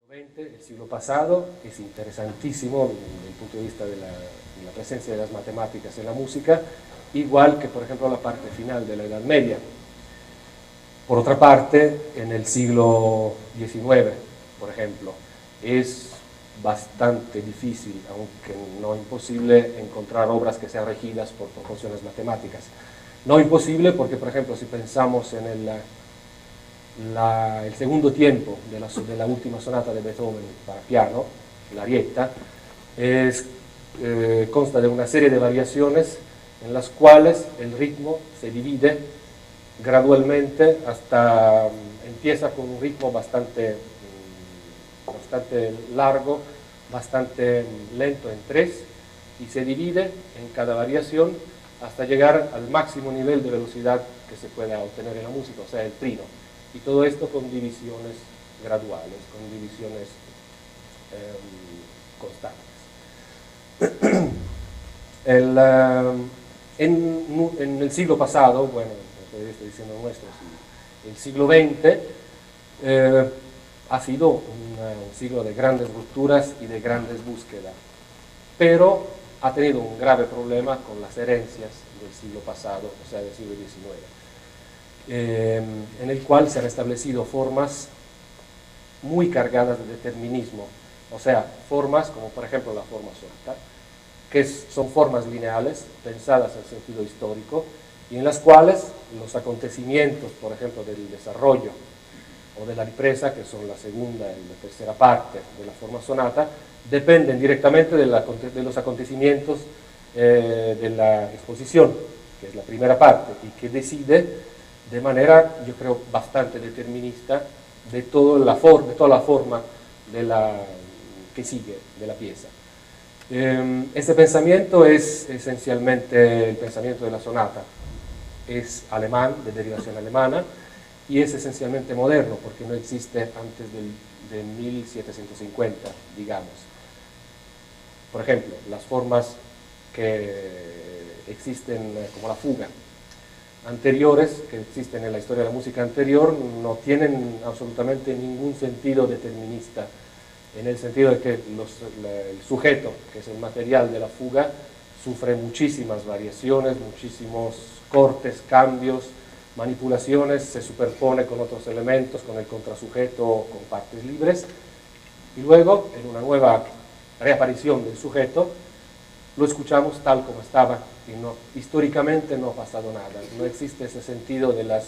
XX, el siglo pasado, es interesantísimo desde el punto de vista de la presencia de las matemáticas en la música, igual que, por ejemplo, la parte final de la Edad Media. Por otra parte, en el siglo XIX, por ejemplo, es bastante difícil, aunque no imposible, encontrar obras que sean regidas por proporciones matemáticas. No imposible porque, por ejemplo, si pensamos en el segundo tiempo de la última sonata de Beethoven para piano, la Arietta, consta de una serie de variaciones en las cuales el ritmo se divide gradualmente hasta empieza con un ritmo bastante largo, bastante lento en tres, y se divide en cada variación hasta llegar al máximo nivel de velocidad que se pueda obtener en la música, o sea, el trino. Y todo esto con divisiones graduales, con divisiones constantes. En el siglo pasado, bueno, estoy diciendo nuestro, el siglo XX ha sido un siglo de grandes rupturas y de grandes búsquedas, pero ha tenido un grave problema con las herencias del siglo pasado, o sea, del siglo XIX. En el cual se han establecido formas muy cargadas de determinismo, o sea, formas como por ejemplo la forma sonata, que son formas lineales, pensadas en sentido histórico, y en las cuales los acontecimientos, por ejemplo, del desarrollo o de la ripresa, que son la segunda y la tercera parte de la forma sonata, dependen directamente de los acontecimientos de la exposición, que es la primera parte, y que decide de manera, yo creo, bastante determinista de toda la forma que sigue de la pieza. Este pensamiento es esencialmente el pensamiento de la sonata. Es alemán, de derivación alemana, y es esencialmente moderno, porque no existe antes de 1750, digamos. Por ejemplo, las formas que existen como la fuga, anteriores, que existen en la historia de la música anterior, no tienen absolutamente ningún sentido determinista, en el sentido de que el sujeto, que es el material de la fuga, sufre muchísimas variaciones, muchísimos cortes, cambios, manipulaciones, se superpone con otros elementos, con el contrasujeto, con partes libres, y luego, en una nueva reaparición del sujeto, lo escuchamos tal como estaba, y históricamente no ha pasado nada, no existe ese sentido de las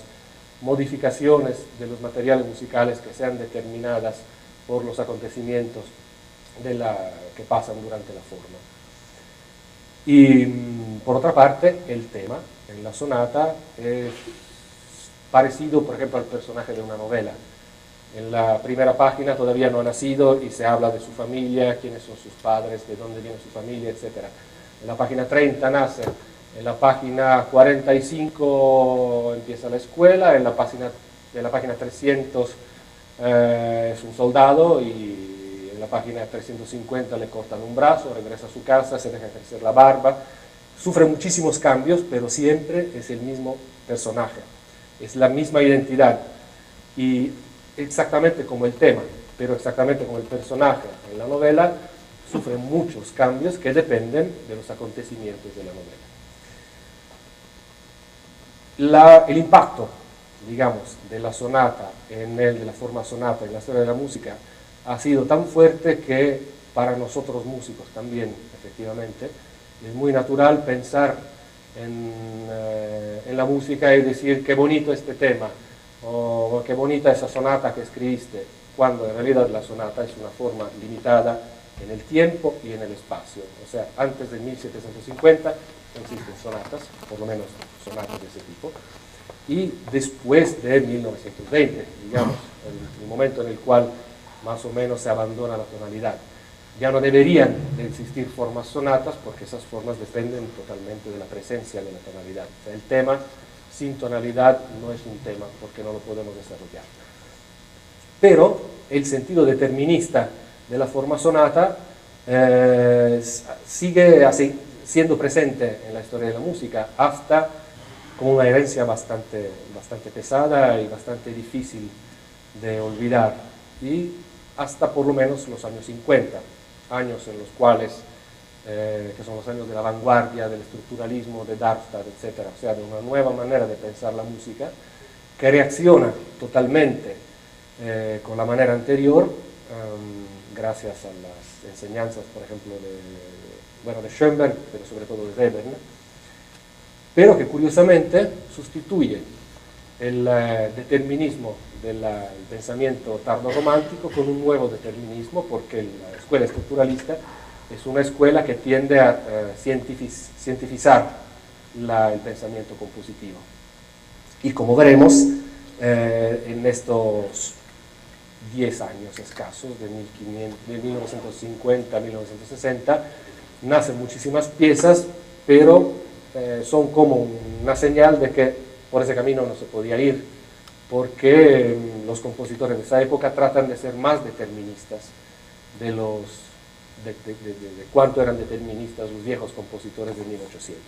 modificaciones de los materiales musicales que sean determinadas por los acontecimientos que pasan durante la forma. Y por otra parte, el tema en la sonata es parecido, por ejemplo, al personaje de una novela. En la primera página todavía no ha nacido y se habla de su familia, quiénes son sus padres, de dónde viene su familia, etc. En la página 30 nace, en la página 45 empieza la escuela, en la página 300 es un soldado, y en la página 350 le cortan un brazo, regresa a su casa, se deja crecer la barba, sufre muchísimos cambios, pero siempre es el mismo personaje, es la misma identidad, y exactamente como el tema, pero exactamente como el personaje en la novela, sufre muchos cambios que dependen de los acontecimientos de la novela. El impacto, digamos, de la sonata, de la forma sonata en la historia de la música, ha sido tan fuerte que para nosotros músicos también, efectivamente, es muy natural pensar en la música y decir qué bonito este tema, o qué bonita esa sonata que escribiste, cuando en realidad la sonata es una forma limitada en el tiempo y en el espacio. O sea, antes de 1750 no existen sonatas, por lo menos sonatas de ese tipo, y después de 1920, digamos, el momento en el cual más o menos se abandona la tonalidad. Ya no deberían de existir formas sonatas, porque esas formas dependen totalmente de la presencia de la tonalidad. O sea, el tema sin tonalidad no es un tema, porque no lo podemos desarrollar. Pero el sentido determinista de la forma sonata sigue así, siendo presente en la historia de la música, hasta con una herencia bastante pesada y bastante difícil de olvidar. Y hasta por lo menos los años 50, años en los cuales, que son los años de la vanguardia, del estructuralismo, de Darmstadt, etc. O sea, de una nueva manera de pensar la música, que reacciona totalmente con la manera anterior, gracias a las enseñanzas, por ejemplo, de Schoenberg, pero sobre todo de Webern, pero que curiosamente sustituye el determinismo del pensamiento tardorromántico con un nuevo determinismo, porque la escuela estructuralista es una escuela que tiende a cientificar el pensamiento compositivo. Y como veremos, en estos 10 años escasos, de 1950 a 1960, nacen muchísimas piezas, pero son como una señal de que por ese camino no se podía ir, porque los compositores de esa época tratan de ser más deterministas de cuánto eran deterministas los viejos compositores de 1800.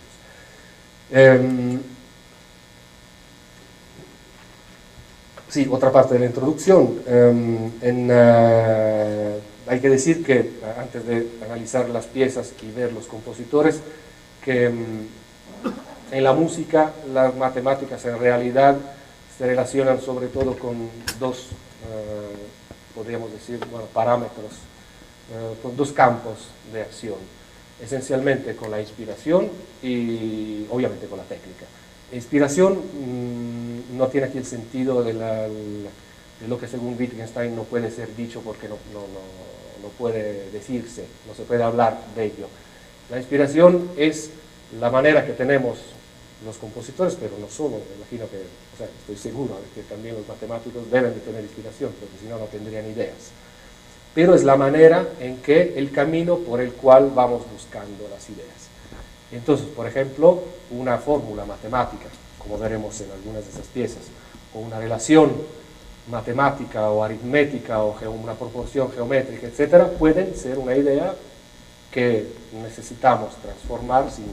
Sí, otra parte de la introducción. Hay que decir que, antes de analizar las piezas y ver los compositores, que en la música las matemáticas en realidad se relacionan sobre todo con dos, podríamos decir, parámetros, con dos campos de acción, esencialmente con la inspiración y obviamente con la técnica. Inspiración no tiene aquí el sentido de lo que según Wittgenstein no puede ser dicho porque no puede decirse, no se puede hablar de ello. La inspiración es la manera que tenemos los compositores, pero no solo, me imagino que, o sea, estoy seguro de que también los matemáticos deben de tener inspiración, porque si no, no tendrían ideas. Pero es la manera en que el camino por el cual vamos buscando las ideas. Entonces, por ejemplo, una fórmula matemática, como veremos en algunas de esas piezas, o una relación matemática o aritmética o una proporción geométrica, etcétera, pueden ser una idea que necesitamos transformar sin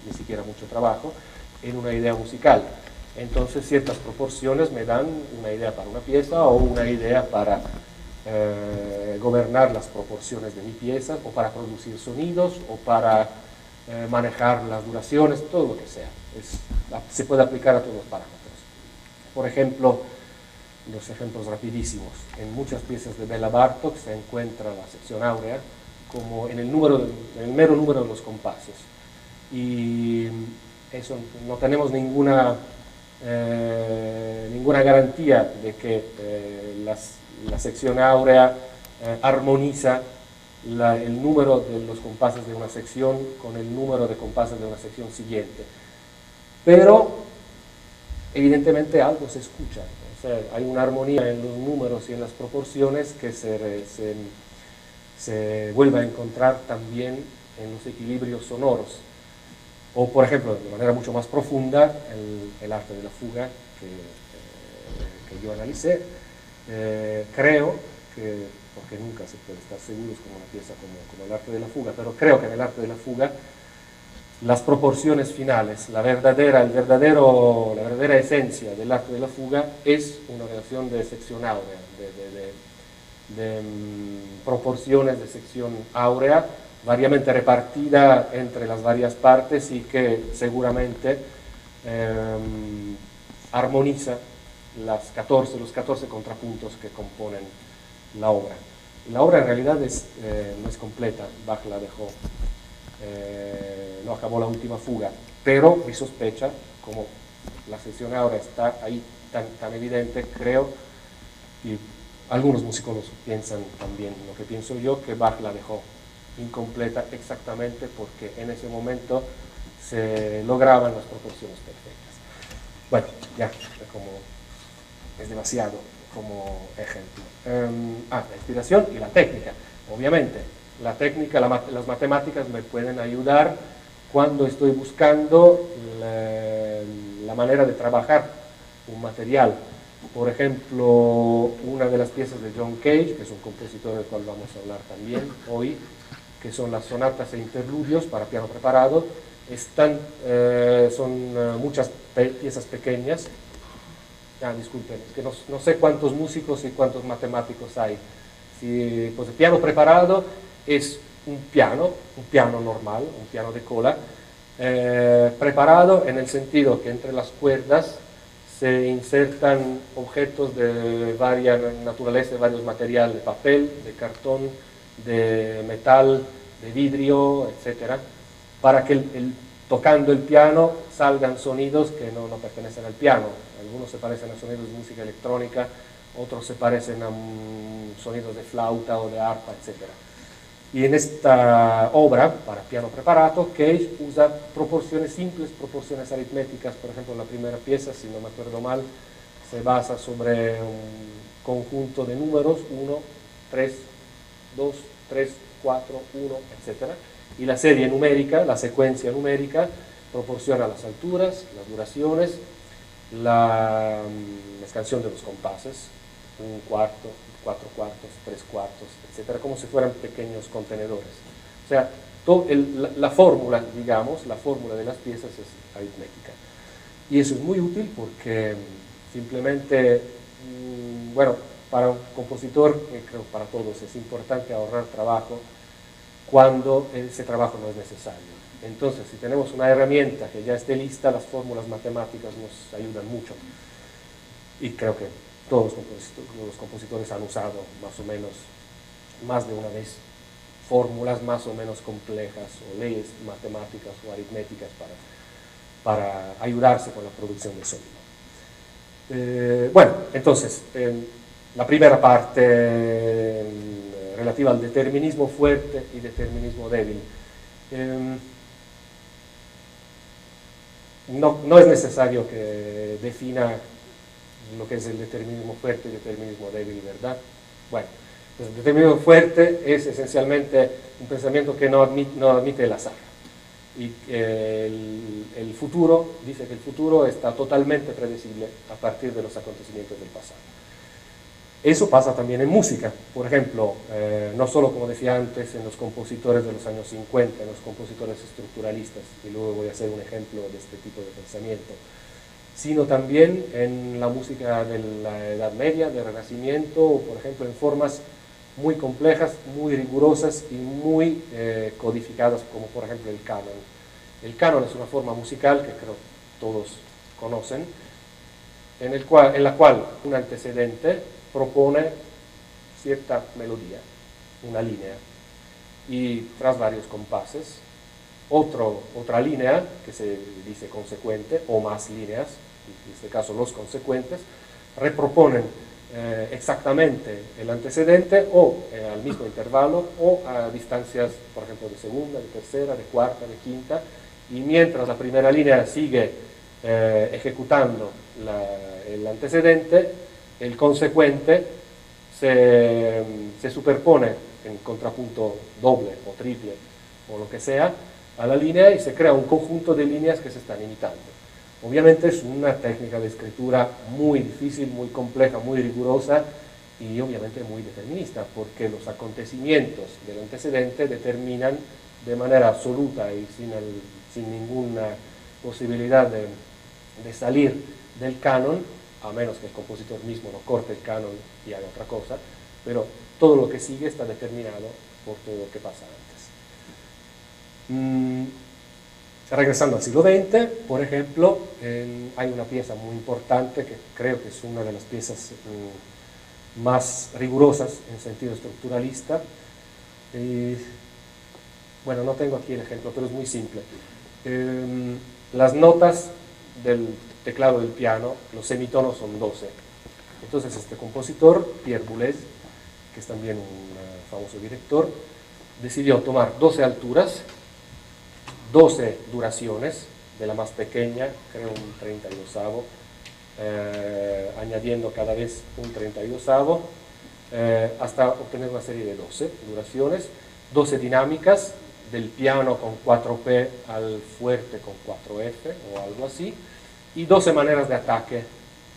ni siquiera mucho trabajo en una idea musical. Entonces ciertas proporciones me dan una idea para una pieza o una idea para gobernar las proporciones de mi pieza o para producir sonidos o para manejar las duraciones, todo lo que sea. Se puede aplicar a todos los parámetros. Por ejemplo, los ejemplos rapidísimos. En muchas piezas de Béla Bartók se encuentra la sección áurea como en el mero número de los compases. Y eso no tenemos ninguna garantía de que la sección áurea armoniza el número de los compases de una sección con el número de compases de una sección siguiente. Pero evidentemente algo se escucha. O sea, hay una armonía en los números y en las proporciones que se vuelve a encontrar también en los equilibrios sonoros. O, por ejemplo, de manera mucho más profunda, el arte de la fuga que yo analicé, creo que, porque nunca se puede estar seguros con una pieza como el arte de la fuga, pero creo que en el arte de la fuga las proporciones finales, la verdadera esencia del arte de la fuga es una relación de sección áurea, de proporciones de sección áurea, variamente repartida entre las varias partes y que seguramente armoniza los 14 contrapuntos que componen la obra. La obra en realidad no es completa, Bach la dejó, no acabó la última fuga, pero mi sospecha, como la sección áurea está ahí tan evidente, creo, y algunos musicólogos piensan también lo que pienso yo, que Bach la dejó incompleta exactamente porque en ese momento se lograban las proporciones perfectas. Bueno, ya, como es demasiado como ejemplo. La inspiración y la técnica. Obviamente, la técnica, las matemáticas me pueden ayudar cuando estoy buscando la manera de trabajar un material. Por ejemplo, una de las piezas de John Cage, que es un compositor del cual vamos a hablar también hoy, que son las sonatas e interludios para piano preparado, son muchas piezas pequeñas. Disculpen, es que no sé cuántos músicos y cuántos matemáticos hay. Pues el piano preparado es un piano normal, un piano de cola, preparado en el sentido que entre las cuerdas se insertan objetos de varias naturaleza, de varios materiales, de papel, de cartón, de metal, de vidrio, etcétera, para que tocando el piano salgan sonidos que no pertenecen al piano. Algunos se parecen a sonidos de música electrónica, otros se parecen a sonidos de flauta o de arpa, etcétera. Y en esta obra, para piano preparado, Cage usa proporciones simples, proporciones aritméticas. Por ejemplo, la primera pieza, si no me acuerdo mal, se basa sobre un conjunto de números, 1, 3, 2, 3, 4, 1, etc. Y la serie numérica, la secuencia numérica, proporciona las alturas, las duraciones, la extensión de los compases, un cuarto, 4 cuartos, 3 cuartos, etcétera, como si fueran pequeños contenedores. O sea, la fórmula, digamos, la fórmula de las piezas es aritmética. Y eso es muy útil porque simplemente, bueno, para un compositor, creo para todos, es importante ahorrar trabajo cuando ese trabajo no es necesario. Entonces, si tenemos una herramienta que ya esté lista, las fórmulas matemáticas nos ayudan mucho. Y creo que todos los compositores han usado más o menos, más de una vez, fórmulas más o menos complejas o leyes matemáticas o aritméticas para ayudarse con la producción del sonido. Bueno, entonces, la primera parte relativa al determinismo fuerte y determinismo débil. No es necesario que defina lo que es el determinismo fuerte y el determinismo débil, ¿verdad? Bueno, pues el determinismo fuerte es esencialmente un pensamiento que no admite el azar. Y el futuro, dice que el futuro está totalmente predecible a partir de los acontecimientos del pasado. Eso pasa también en música. Por ejemplo, no solo, como decía antes, en los compositores de los años 50, en los compositores estructuralistas, y luego voy a hacer un ejemplo de este tipo de pensamiento, sino también en la música de la Edad Media, del Renacimiento, o por ejemplo en formas muy complejas, muy rigurosas y muy codificadas, como por ejemplo el canon. El canon es una forma musical que creo todos conocen, en la cual un antecedente propone cierta melodía, una línea, y tras varios compases, otra línea que se dice consecuente, o más líneas, en este caso los consecuentes, reproponen exactamente el antecedente o al mismo intervalo o a distancias, por ejemplo, de segunda, de tercera, de cuarta, de quinta, y mientras la primera línea sigue ejecutando el antecedente, el consecuente se superpone en contrapunto doble o triple o lo que sea a la línea y se crea un conjunto de líneas que se están imitando. Obviamente es una técnica de escritura muy difícil, muy compleja, muy rigurosa y obviamente muy determinista, porque los acontecimientos del antecedente determinan de manera absoluta y sin ninguna posibilidad de salir del canon, a menos que el compositor mismo no corte el canon y haga otra cosa, pero todo lo que sigue está determinado por todo lo que pasa antes. Regresando al siglo XX, por ejemplo, hay una pieza muy importante que creo que es una de las piezas más rigurosas en sentido estructuralista. Bueno, no tengo aquí el ejemplo, pero es muy simple. Las notas del teclado del piano, los semitonos son 12. Entonces este compositor, Pierre Boulez, que es también un famoso director, decidió tomar 12 alturas, 12 duraciones, de la más pequeña, creo un 32avo, añadiendo cada vez un 32avo, hasta obtener una serie de 12 duraciones, 12 dinámicas, del piano con 4P al fuerte con 4F o algo así, y 12 maneras de ataque,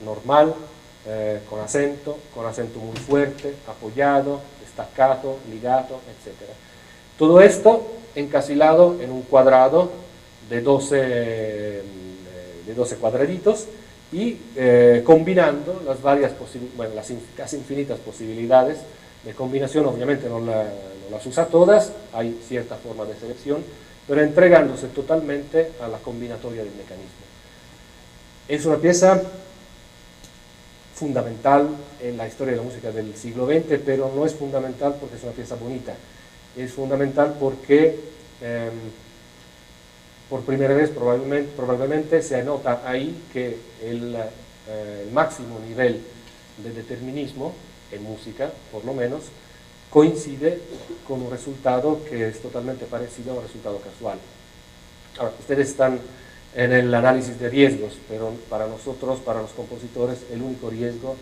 normal, con acento muy fuerte, apoyado, destacado, ligado, etc. Todo esto encasilado en un cuadrado de 12 cuadraditos y combinando las casi infinitas posibilidades De combinación obviamente no las usa todas, hay cierta forma de selección, pero entregándose totalmente a la combinatoria del mecanismo. Es una pieza fundamental en la historia de la música del siglo XX, pero no es fundamental porque es una pieza bonita, es fundamental porque por primera vez probablemente se nota ahí que el máximo nivel de determinismo, en música por lo menos, coincide con un resultado que es totalmente parecido a un resultado casual. Ahora, ustedes están en el análisis de riesgos, pero para nosotros, para los compositores, el único riesgo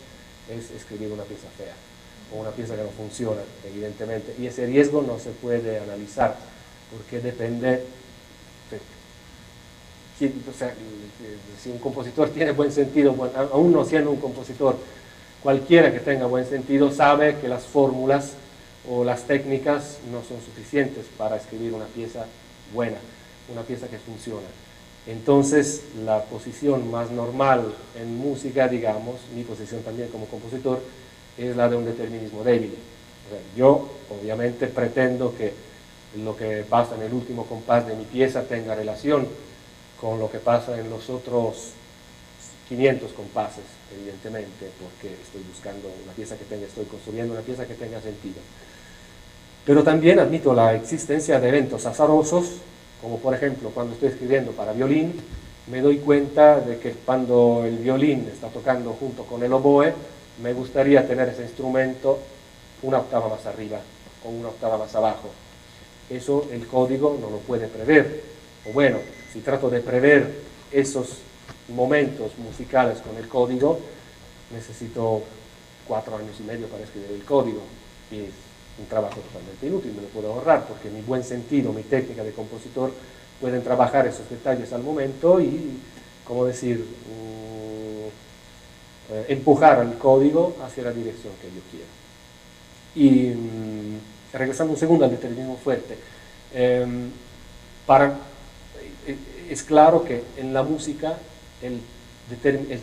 es escribir una pieza fea, o una pieza que no funciona, evidentemente, y ese riesgo no se puede analizar, porque depende o sea, si un compositor tiene buen sentido, bueno, aún no siendo un compositor, cualquiera que tenga buen sentido sabe que las fórmulas o las técnicas no son suficientes para escribir una pieza buena, una pieza que funciona. Entonces, la posición más normal en música, digamos, mi posición también como compositor, es la de un determinismo débil. O sea, yo, obviamente, pretendo que lo que pasa en el último compás de mi pieza tenga relación con lo que pasa en los otros 500 compases, evidentemente, porque estoy buscando una pieza que tenga, estoy construyendo una pieza que tenga sentido. Pero también admito la existencia de eventos azarosos, como por ejemplo cuando estoy escribiendo para violín, me doy cuenta de que cuando el violín está tocando junto con el oboe, me gustaría tener ese instrumento una octava más arriba o una octava más abajo. Eso el código no lo puede prever. O bueno, si trato de prever esos momentos musicales con el código, necesito 4 años y medio para escribir el código, y es un trabajo totalmente inútil, me lo puedo ahorrar, porque mi buen sentido, mi técnica de compositor, pueden trabajar esos detalles al momento y, como decir, empujar al código hacia la dirección que yo quiero. Y regresando un segundo al determinismo fuerte, es claro que en la música el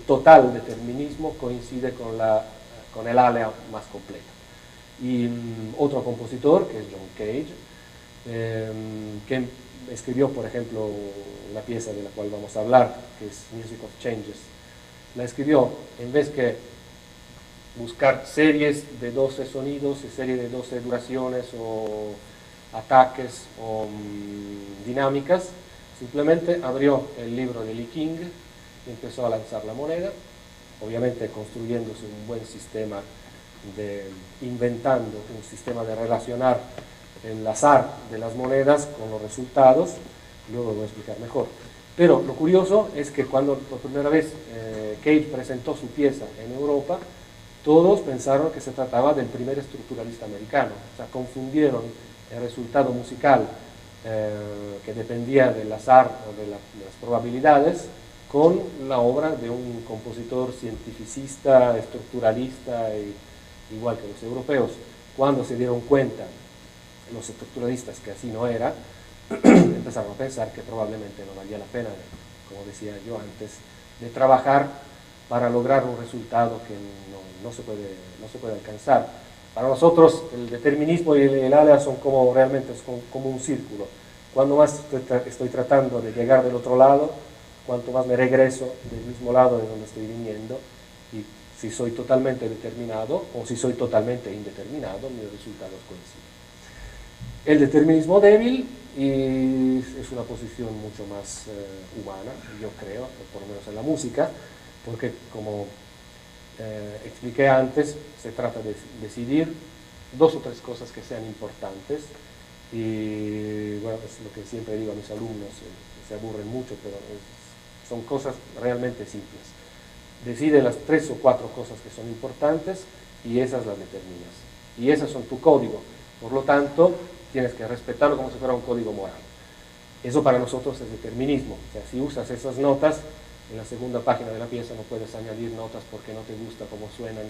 total determinismo coincide con el área más completa. Y otro compositor, que es John Cage, que escribió, por ejemplo, la pieza de la cual vamos a hablar, que es Music of Changes, la escribió en vez que buscar series de 12 sonidos, series de 12 duraciones o ataques o dinámicas, simplemente abrió el libro de Lee King y empezó a lanzar la moneda, obviamente construyéndose un buen sistema inventando un sistema de relacionar el azar de las monedas con los resultados, luego lo voy a explicar mejor. Pero lo curioso es que cuando por primera vez Cage presentó su pieza en Europa, todos pensaron que se trataba del primer estructuralista americano, o sea, confundieron el resultado musical que dependía del azar o de las probabilidades con la obra de un compositor cientificista, estructuralista, igual que los europeos. Cuando se dieron cuenta los estructuralistas que así no era, empezaron a pensar que probablemente no valía la pena, como decía yo antes, de trabajar para lograr un resultado que no se puede alcanzar. Para nosotros el determinismo y el área son como realmente como un círculo. Cuando más estoy tratando de llegar del otro lado, cuanto más me regreso del mismo lado de donde estoy viniendo, y si soy totalmente determinado o si soy totalmente indeterminado, mis resultados coinciden. El determinismo débil es una posición mucho más humana, yo creo, por lo menos en la música, porque como expliqué antes, se trata de decidir 2 o 3 cosas que sean importantes, y bueno, es lo que siempre digo a mis alumnos, se aburren mucho, pero son cosas realmente simples. Decide las 3 o 4 cosas que son importantes y esas las determinas, y esas son tu código, por lo tanto tienes que respetarlo como si fuera un código moral. Eso para nosotros es determinismo. O sea, si usas esas notas, en la segunda página de la pieza no puedes añadir notas porque no te gusta cómo suenan.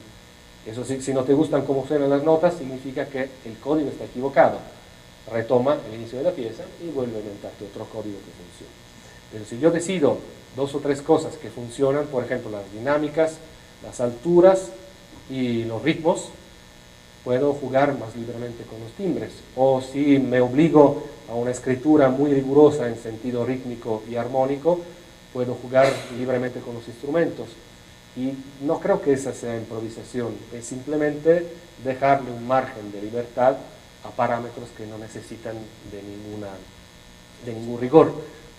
Eso sí, si no te gustan cómo suenan las notas, significa que el código está equivocado. Retoma el inicio de la pieza y vuelve a inventarte otro código que funcione. Pero si yo decido 2 o 3 cosas que funcionan, por ejemplo, las dinámicas, las alturas y los ritmos, puedo jugar más libremente con los timbres. O si me obligo a una escritura muy rigurosa en sentido rítmico y armónico, puedo jugar libremente con los instrumentos. Y no creo que esa sea improvisación, es simplemente dejarle un margen de libertad a parámetros que no necesitan de ningún rigor,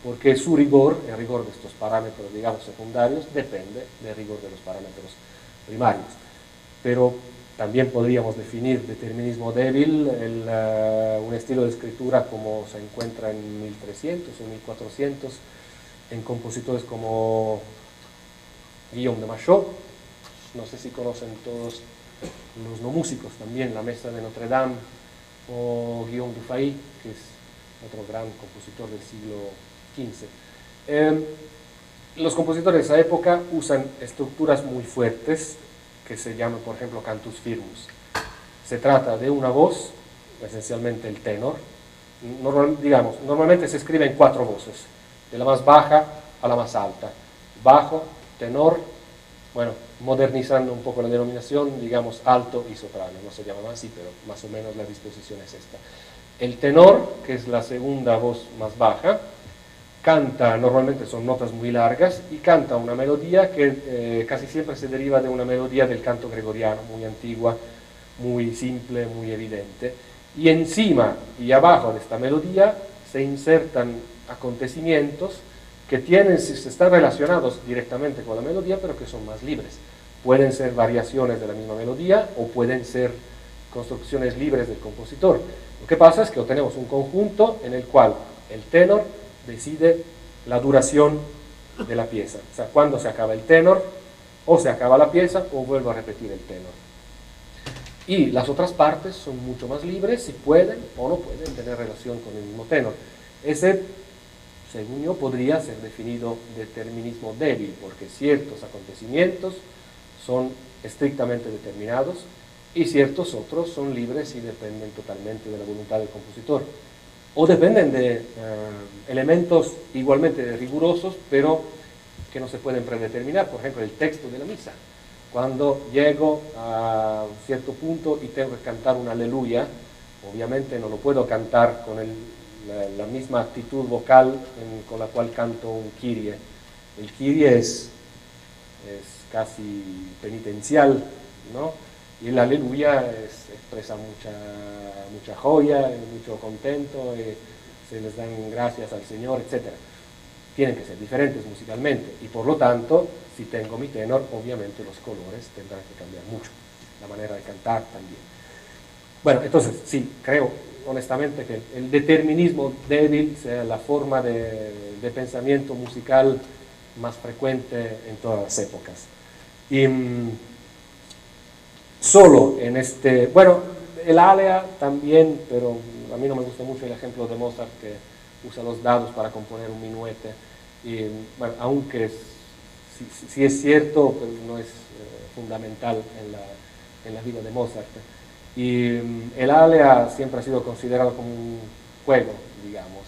porque su rigor, el rigor de estos parámetros, digamos, secundarios, depende del rigor de los parámetros primarios. Pero también podríamos definir determinismo débil, un estilo de escritura como se encuentra en 1300 o 1400 en compositores como Guillaume de Machaut. No sé si conocen todos los no músicos también, La Mesa de Notre Dame, o Guillaume Dufay, que es otro gran compositor del siglo XV. Los compositores de esa época usan estructuras muy fuertes que se llaman, por ejemplo, cantus firmus. Se trata de una voz, esencialmente el tenor. Normalmente se escribe en 4 voces, de la más baja a la más alta. Bajo, tenor, bueno, modernizando un poco la denominación, digamos alto y soprano. No se llama así, pero más o menos la disposición es esta. El tenor, que es la segunda voz más baja, canta, normalmente son notas muy largas, y canta una melodía que casi siempre se deriva de una melodía del canto gregoriano, muy antigua, muy simple, muy evidente. Y encima y abajo de esta melodía se insertan acontecimientos que están relacionados directamente con la melodía, pero que son más libres. Pueden ser variaciones de la misma melodía o pueden ser construcciones libres del compositor. Lo que pasa es que obtenemos un conjunto en el cual el tenor decide la duración de la pieza. O sea, cuando se acaba el tenor, o se acaba la pieza, o vuelvo a repetir el tenor. Y las otras partes son mucho más libres y pueden o no pueden tener relación con el mismo tenor. Ese, según yo, podría ser definido determinismo débil, porque ciertos acontecimientos son estrictamente determinados y ciertos otros son libres y dependen totalmente de la voluntad del compositor. O dependen de elementos igualmente rigurosos, pero que no se pueden predeterminar. Por ejemplo, el texto de la misa. Cuando llego a un cierto punto y tengo que cantar un aleluya, obviamente no lo puedo cantar con la misma actitud vocal con la cual canto un Kyrie. El Kyrie es casi penitencial, ¿no? Y el aleluya expresa mucha joya, mucho contento, se les dan gracias al Señor, etc. Tienen que ser diferentes musicalmente, y por lo tanto, si tengo mi tenor, obviamente los colores tendrán que cambiar mucho, la manera de cantar también. Bueno, entonces, sí, creo honestamente que el determinismo débil sea la forma de pensamiento musical más frecuente en todas las épocas. Y solo en bueno, el alea también, pero a mí no me gusta mucho el ejemplo de Mozart, que usa los dados para componer un minuete, y bueno, aunque sí es cierto, pero no es fundamental en la vida de Mozart. Y el alea siempre ha sido considerado como un juego, digamos,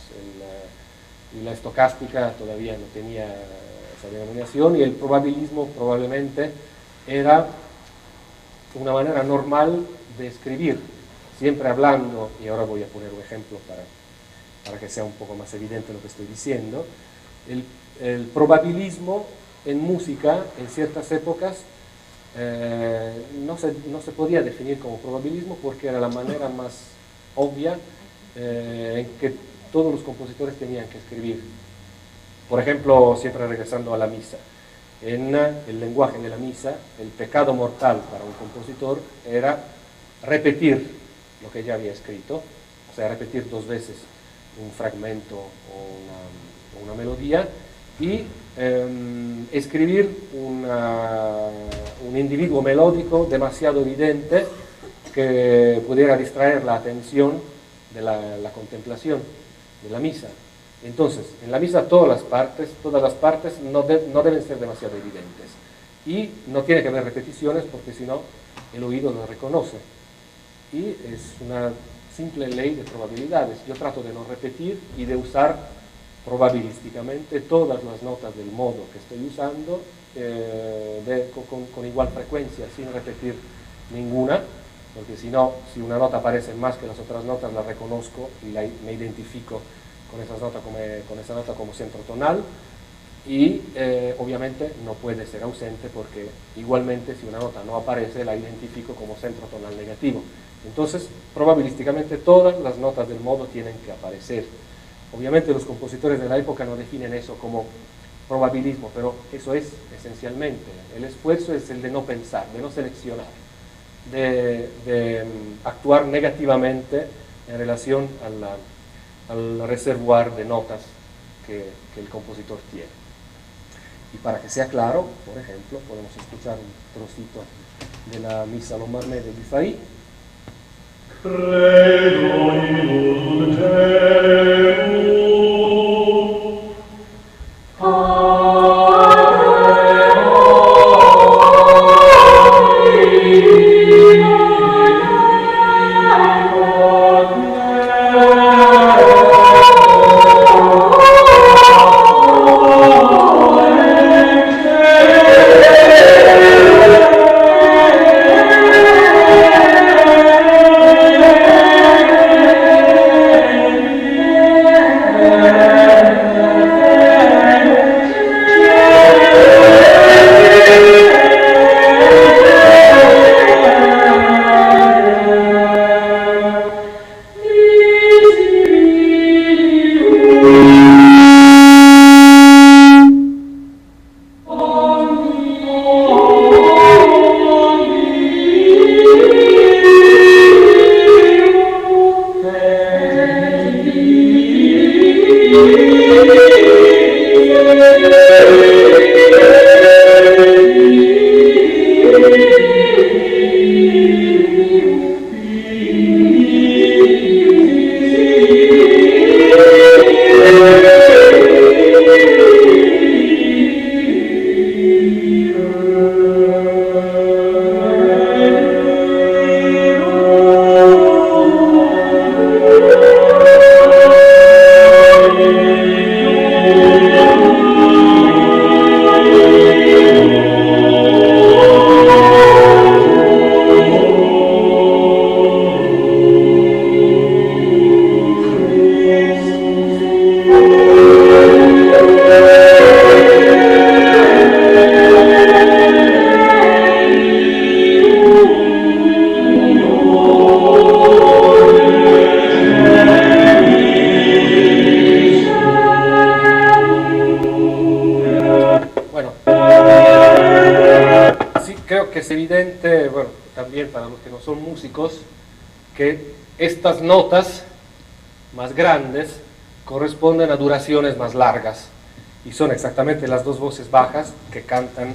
y la estocástica todavía no tenía esa denominación, y el probabilismo probablemente era una manera normal de escribir, siempre hablando, y ahora voy a poner un ejemplo para que sea un poco más evidente lo que estoy diciendo. El probabilismo en música, en ciertas épocas, no se podía definir como probabilismo porque era la manera más obvia en que todos los compositores tenían que escribir. Por ejemplo, siempre regresando a la misa. En el lenguaje de la misa, el pecado mortal para un compositor era repetir lo que ya había escrito, o sea, repetir 2 veces un fragmento o una melodía, y escribir un individuo melódico demasiado evidente que pudiera distraer la atención de la contemplación de la misa. Entonces, en la misa todas las partes no deben ser demasiado evidentes, y no tiene que haber repeticiones porque si no el oído no reconoce, y es una simple ley de probabilidades. Yo trato de no repetir y de usar probabilísticamente todas las notas del modo que estoy usando con igual frecuencia, sin repetir ninguna, porque si no, si una nota aparece más que las otras notas, la reconozco y me identifico con esa nota como centro tonal, y obviamente no puede ser ausente porque igualmente si una nota no aparece la identifico como centro tonal negativo. Entonces, probabilísticamente todas las notas del modo tienen que aparecer. Obviamente los compositores de la época no definen eso como probabilismo, pero eso es esencialmente. El esfuerzo es el de no pensar, de no seleccionar, de actuar negativamente en relación al reservoir de notas que el compositor tiene. Y para que sea claro, por ejemplo, podemos escuchar un trocito de la Misa Lombardme de Dufay. Credo in que estas notas más grandes corresponden a duraciones más largas y son exactamente las dos voces bajas que cantan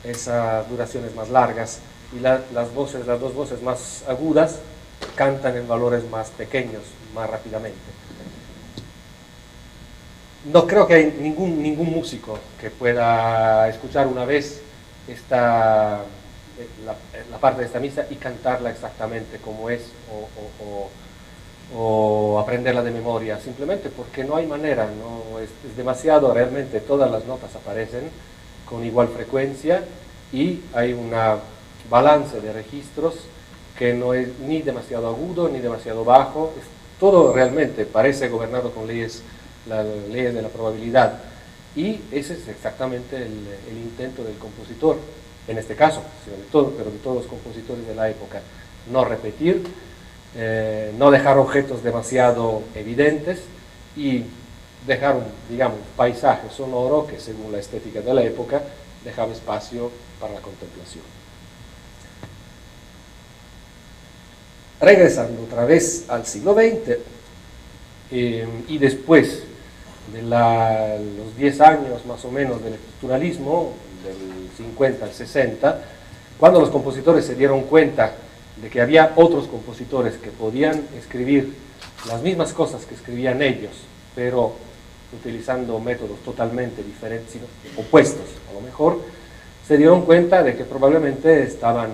esas duraciones más largas y las dos voces más agudas cantan en valores más pequeños, más rápidamente. No creo que hay ningún músico que pueda escuchar una vez la parte de esta misa y cantarla exactamente como es o aprenderla de memoria, simplemente porque no hay manera, no es demasiado, realmente todas las notas aparecen con igual frecuencia y hay una balance de registros que no es ni demasiado agudo ni demasiado bajo, todo realmente parece gobernado con las leyes de la probabilidad, y ese es exactamente el intento del compositor en este caso, pero de todos los compositores de la época: no repetir, no dejar objetos demasiado evidentes y dejar un paisaje sonoro que, según la estética de la época, dejaba espacio para la contemplación. Regresando otra vez al siglo XX, y después de los 10 años más o menos del estructuralismo, del 50 al 60, cuando los compositores se dieron cuenta de que había otros compositores que podían escribir las mismas cosas que escribían ellos, pero utilizando métodos totalmente diferentes, sino opuestos a lo mejor, se dieron cuenta de que probablemente estaban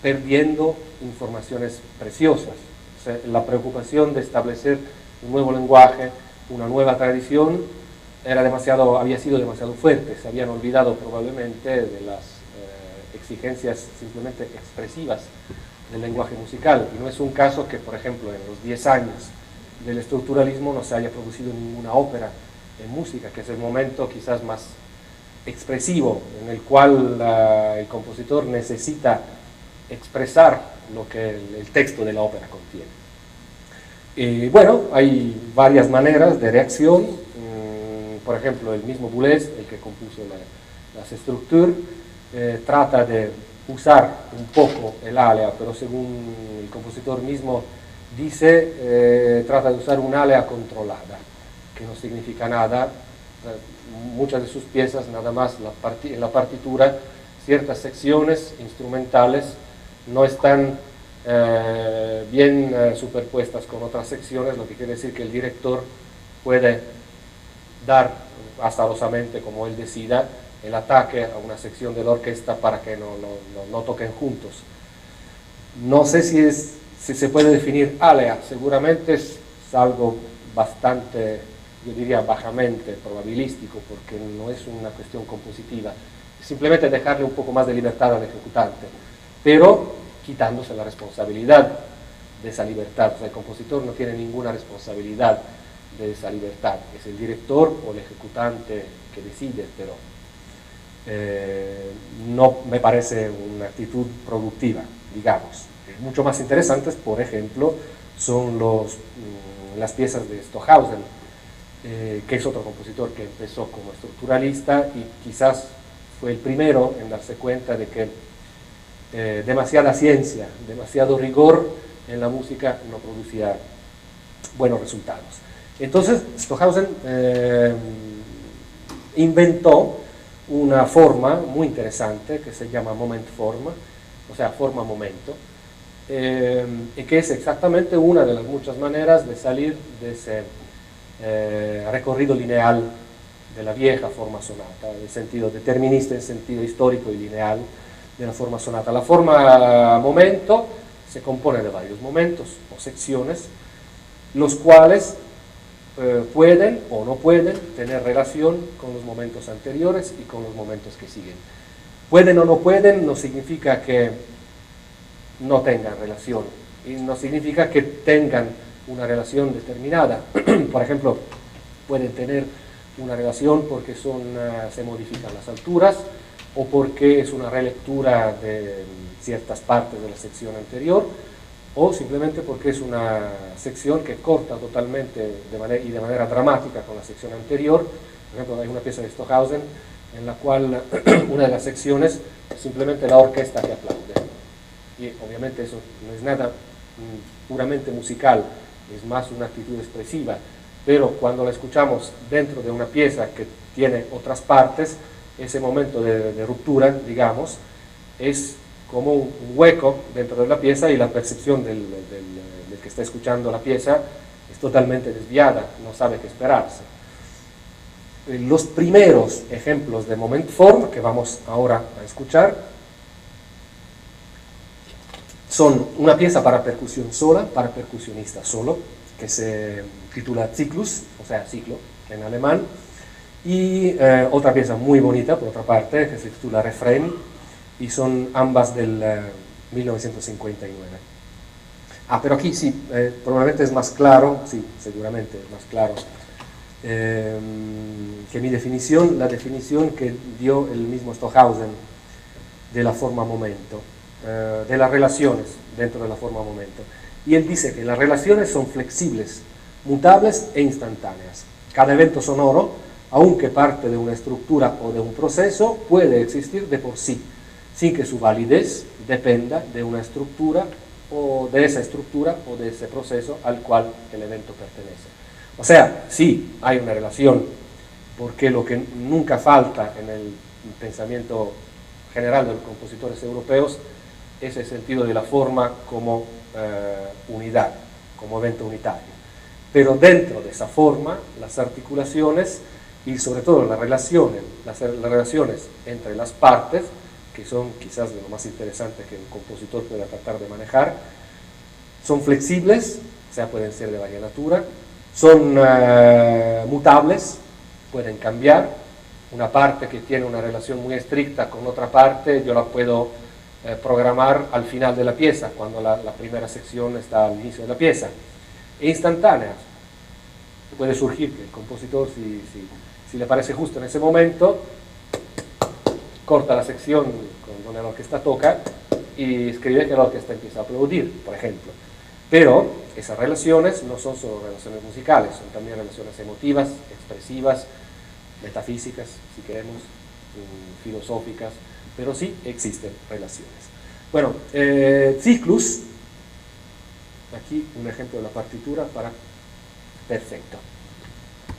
perdiendo informaciones preciosas. O sea, la preocupación de establecer un nuevo lenguaje, una nueva tradición, había sido demasiado fuerte. Se habían olvidado probablemente de las exigencias simplemente expresivas del lenguaje musical, y no es un caso que, por ejemplo, en los 10 años del estructuralismo no se haya producido ninguna ópera en música, que es el momento quizás más expresivo, en el cual el compositor necesita expresar lo que el texto de la ópera contiene. Bueno, hay varias maneras de reacción. Por ejemplo, el mismo Boulez, el que compuso las Structures, trata de usar un poco el alea, pero según el compositor mismo dice, trata de usar un alea controlada, que no significa nada. Muchas de sus piezas, nada más en la partitura, ciertas secciones instrumentales no están bien superpuestas con otras secciones, lo que quiere decir que el director puede dar azarosamente, como él decida, el ataque a una sección de la orquesta para que no toquen juntos. No sé si se puede definir alea, seguramente es algo bastante, yo diría bajamente probabilístico, porque no es una cuestión compositiva, simplemente dejarle un poco más de libertad al ejecutante, pero quitándose la responsabilidad de esa libertad. O sea, el compositor no tiene ninguna responsabilidad de esa libertad, es el director o el ejecutante que decide, pero no me parece una actitud productiva, digamos. Mucho más interesantes, por ejemplo, son las piezas de Stockhausen, que es otro compositor que empezó como estructuralista y quizás fue el primero en darse cuenta de que demasiada ciencia, demasiado rigor en la música no producía buenos resultados. Entonces Stockhausen inventó una forma muy interesante que se llama moment form, o sea, forma momento, y que es exactamente una de las muchas maneras de salir de ese recorrido lineal de la vieja forma sonata, en sentido determinista, en sentido histórico y lineal de la forma sonata. La forma momento se compone de varios momentos o secciones, los cuales pueden o no pueden tener relación con los momentos anteriores y con los momentos que siguen. Pueden o no pueden no significa que no tengan relación, y no significa que tengan una relación determinada. Por ejemplo, pueden tener una relación porque se modifican las alturas, o porque es una relectura de ciertas partes de la sección anterior, o simplemente porque es una sección que corta totalmente de manera dramática con la sección anterior. Por ejemplo, hay una pieza de Stockhausen en la cual una de las secciones es simplemente la orquesta que aplaude, y obviamente eso no es nada puramente musical, es más una actitud expresiva, pero cuando la escuchamos dentro de una pieza que tiene otras partes, ese momento de ruptura, digamos, es como un hueco dentro de la pieza, y la percepción del que está escuchando la pieza es totalmente desviada, no sabe qué esperarse. Los primeros ejemplos de moment form que vamos ahora a escuchar son una pieza para percusión sola, para percusionista solo, que se titula Zyklus, o sea, ciclo en alemán, y otra pieza muy bonita, por otra parte, que se titula Refrain, y son ambas del 1959. Pero aquí sí, probablemente es más claro, sí, seguramente es más claro que mi definición, la definición que dio el mismo Stockhausen de la forma momento, de las relaciones dentro de la forma momento. Y él dice que las relaciones son flexibles, mutables e instantáneas. Cada evento sonoro, aunque parte de una estructura o de un proceso, puede existir de por sí, sin que su validez dependa de una estructura o de esa estructura o de ese proceso al cual el evento pertenece. O sea, sí hay una relación, porque lo que nunca falta en el pensamiento general de los compositores europeos es el sentido de la forma como unidad, como evento unitario. Pero dentro de esa forma, las articulaciones y sobre todo las relaciones entre las partes, que son quizás de lo más interesante que un compositor pueda tratar de manejar, son flexibles, o sea, pueden ser de varias natura, son mutables, pueden cambiar, una parte que tiene una relación muy estricta con otra parte, yo la puedo programar al final de la pieza, cuando la primera sección está al inicio de la pieza. E instantáneas. Puede surgir que el compositor, si le parece justo en ese momento, corta la sección donde la orquesta toca y escribe que la orquesta empieza a aplaudir, por ejemplo. Pero esas relaciones no son solo relaciones musicales, son también relaciones emotivas, expresivas, metafísicas, si queremos, filosóficas, pero sí existen relaciones. Bueno, Cyclus, aquí un ejemplo de la partitura para... Perfecto.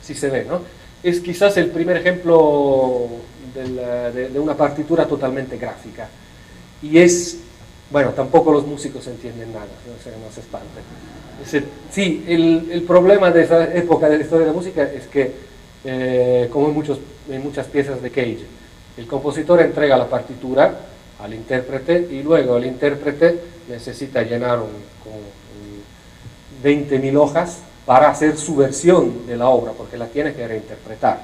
Sí se ve, ¿no? Es quizás el primer ejemplo de una partitura totalmente gráfica. Y es, bueno, tampoco los músicos entienden nada, no se espanten. Sí, el problema de esa época de la historia de la música es que, como en muchas piezas de Cage, el compositor entrega la partitura al intérprete y luego el intérprete necesita llenar 20.000 hojas para hacer su versión de la obra, porque la tiene que reinterpretar.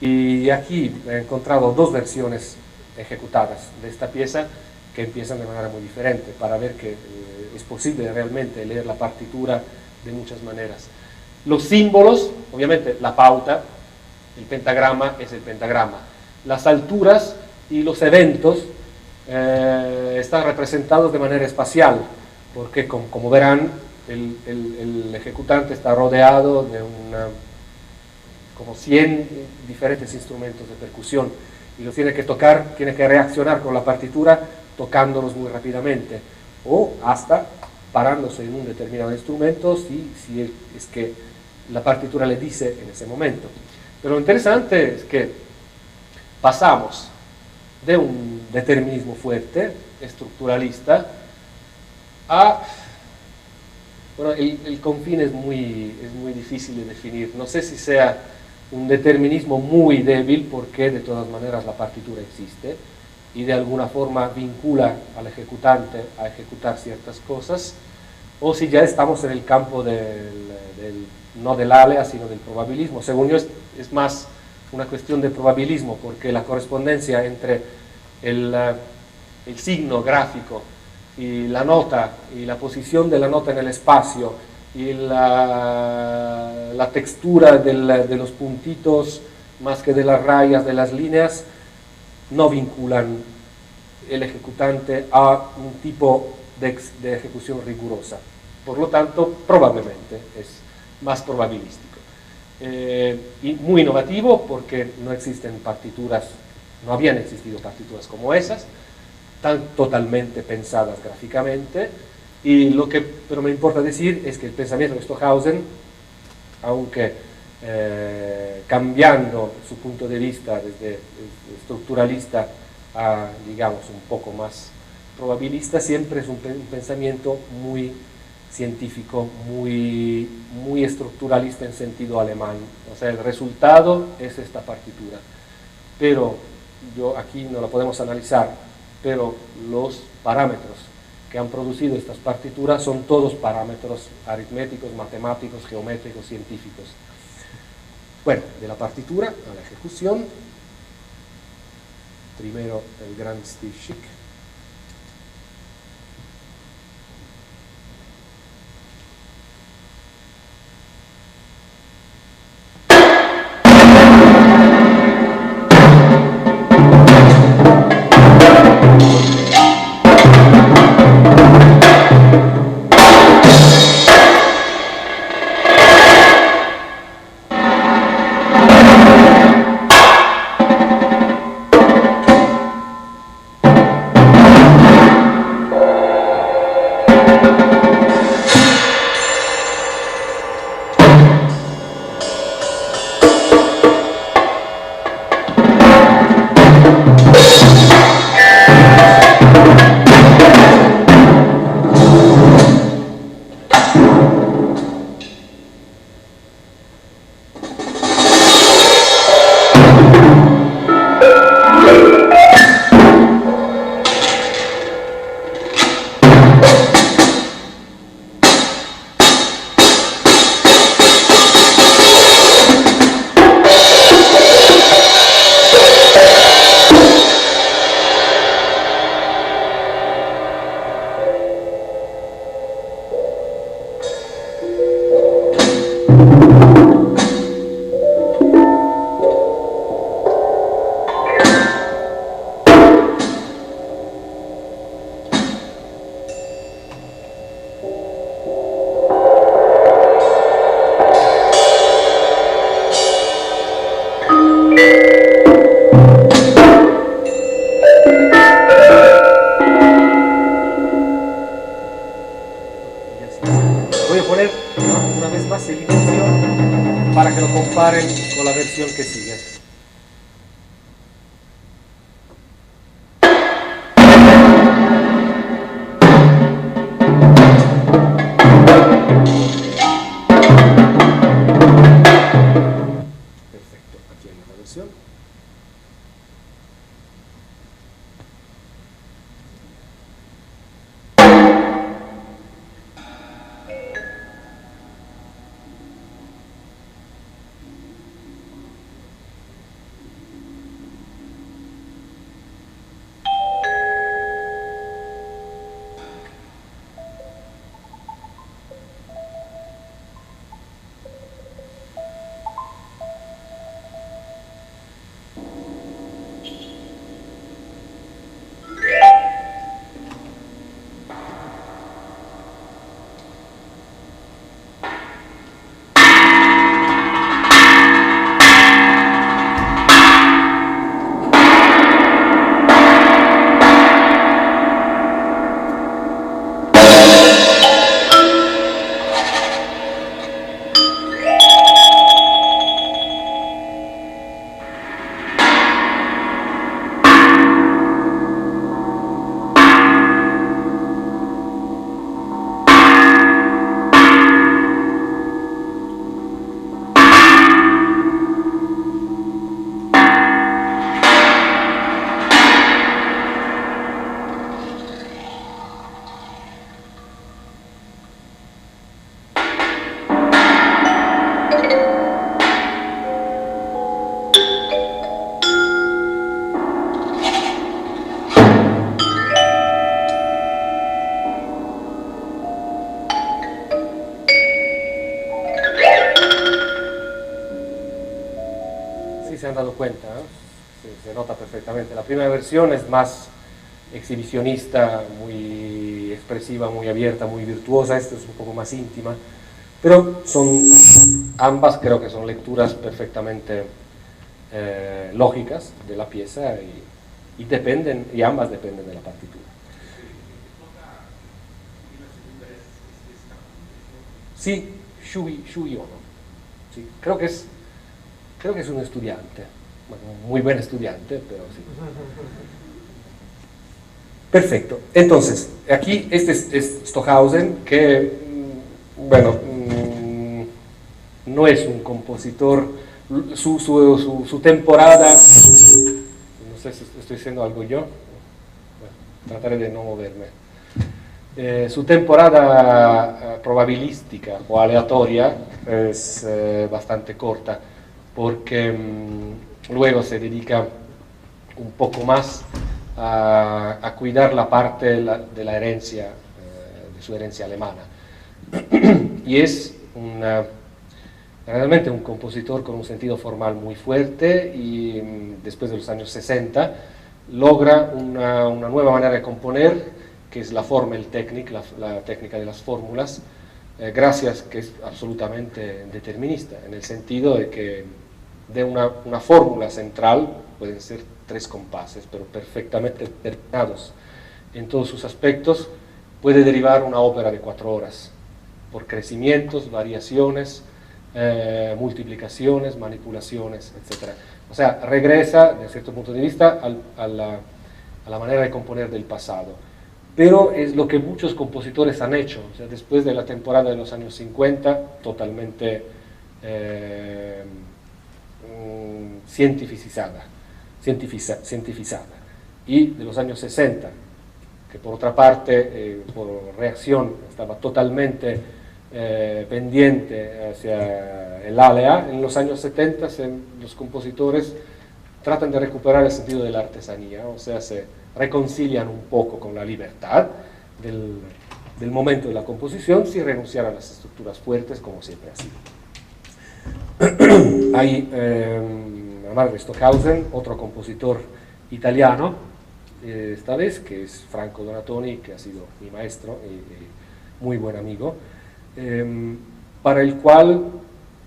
Y aquí he encontrado dos versiones ejecutadas de esta pieza que empiezan de manera muy diferente, para ver que es posible realmente leer la partitura de muchas maneras. Los símbolos, obviamente la pauta, el pentagrama es el pentagrama. Las alturas y los eventos están representados de manera espacial, porque como verán, el ejecutante está rodeado de como 100 diferentes instrumentos de percusión y los tiene que tocar, tiene que reaccionar con la partitura tocándolos muy rápidamente o hasta parándose en un determinado instrumento si es que la partitura le dice en ese momento. Pero lo interesante es que pasamos de un determinismo fuerte, estructuralista, a... Bueno, el confín es muy difícil de definir. No sé si sea un determinismo muy débil, porque de todas maneras la partitura existe y de alguna forma vincula al ejecutante a ejecutar ciertas cosas, o si ya estamos en el campo no del alea, sino del probabilismo. Según yo es más una cuestión de probabilismo, porque la correspondencia entre el signo gráfico y la nota, y la posición de la nota en el espacio, y la textura de los puntitos, más que de las rayas, de las líneas, no vinculan el ejecutante a un tipo de ejecución rigurosa. Por lo tanto, probablemente es más probabilístico. Y muy innovativo, porque no existen partituras, no habían existido partituras como esas, tan totalmente pensadas gráficamente, y pero me importa decir es que el pensamiento de Stockhausen, aunque cambiando su punto de vista desde estructuralista a, digamos, un poco más probabilista, siempre es un pensamiento muy científico, muy estructuralista en sentido alemán. O sea, el resultado es esta partitura, pero aquí no la podemos analizar, pero los parámetros que han producido estas partituras son todos parámetros aritméticos, matemáticos, geométricos, científicos. Bueno, de la partitura a la ejecución, primero el gran Steve Schick. ese inicio para que lo comparen con la versión que sigue. Perfecto, aquí hay otra versión. Se han dado cuenta, ¿no? Se nota perfectamente. La primera versión es más exhibicionista, muy expresiva, muy abierta, muy virtuosa. Esta es un poco más íntima, pero ambas creo que son lecturas perfectamente lógicas de la pieza y ambas dependen de la partitura. Sí, Shugi Ono. Sí, creo que es un estudiante, bueno, muy buen estudiante, pero sí. Perfecto. Entonces, aquí este es Stockhausen, que, bueno, no es un compositor, su temporada, no sé si estoy diciendo algo yo, bueno, trataré de no moverme. Su temporada probabilística o aleatoria es bastante corta, porque luego se dedica un poco más a cuidar la parte de la herencia, de su herencia alemana. Y es realmente un compositor con un sentido formal muy fuerte y después de los años 60 logra una nueva manera de componer, que es la Formeltechnik, la técnica de las fórmulas, gracias que es absolutamente determinista, en el sentido de que de una fórmula central pueden ser 3 compases, pero perfectamente determinados en todos sus aspectos, puede derivar una ópera de 4 horas, por crecimientos, variaciones, multiplicaciones, manipulaciones, etc. O sea, regresa, desde cierto punto de vista, a la manera de componer del pasado. Pero es lo que muchos compositores han hecho, o sea, después de la temporada de los años 50, totalmente cientificizada, y de los años 60, que por otra parte, por reacción, estaba totalmente pendiente hacia el ALEA. En los años 70 los compositores tratan de recuperar el sentido de la artesanía, o sea, se reconcilian un poco con la libertad del momento de la composición sin renunciar a las estructuras fuertes, como siempre ha sido. Hay Amadeo Stockhausen, otro compositor italiano, esta vez, que es Franco Donatoni, que ha sido mi maestro y muy buen amigo, para el cual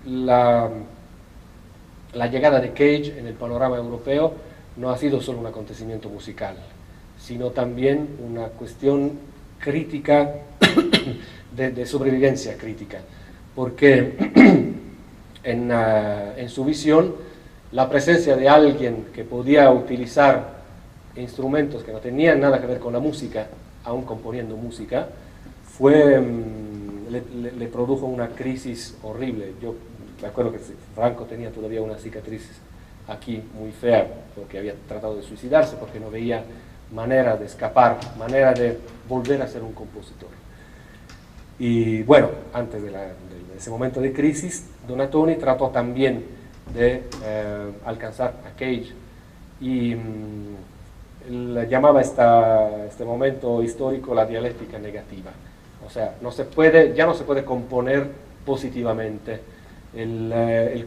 la llegada de Cage en el panorama europeo no ha sido solo un acontecimiento musical, sino también una cuestión crítica, de sobrevivencia crítica, porque en su visión la presencia de alguien que podía utilizar instrumentos que no tenían nada que ver con la música, aún componiendo música, le produjo una crisis horrible. Yo me acuerdo que Franco tenía todavía una cicatriz aquí muy fea, porque había tratado de suicidarse, porque no veía manera de escapar, manera de volver a ser un compositor. Y bueno, antes de ese momento de crisis, Donatoni trató también de alcanzar a Cage y llamaba este momento histórico la dialéctica negativa. O sea, ya no se puede componer positivamente. El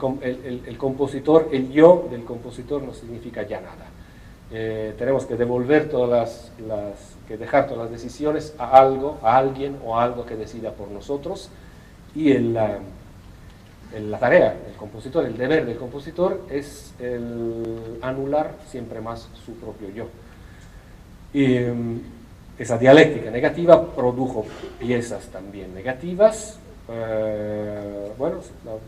compositor, el yo del compositor no significa ya nada. Tenemos que devolver que dejar todas las decisiones a alguien o a algo que decida por nosotros, y la tarea del compositor, el deber del compositor es anular siempre más su propio yo. Y esa dialéctica negativa produjo piezas también negativas, bueno,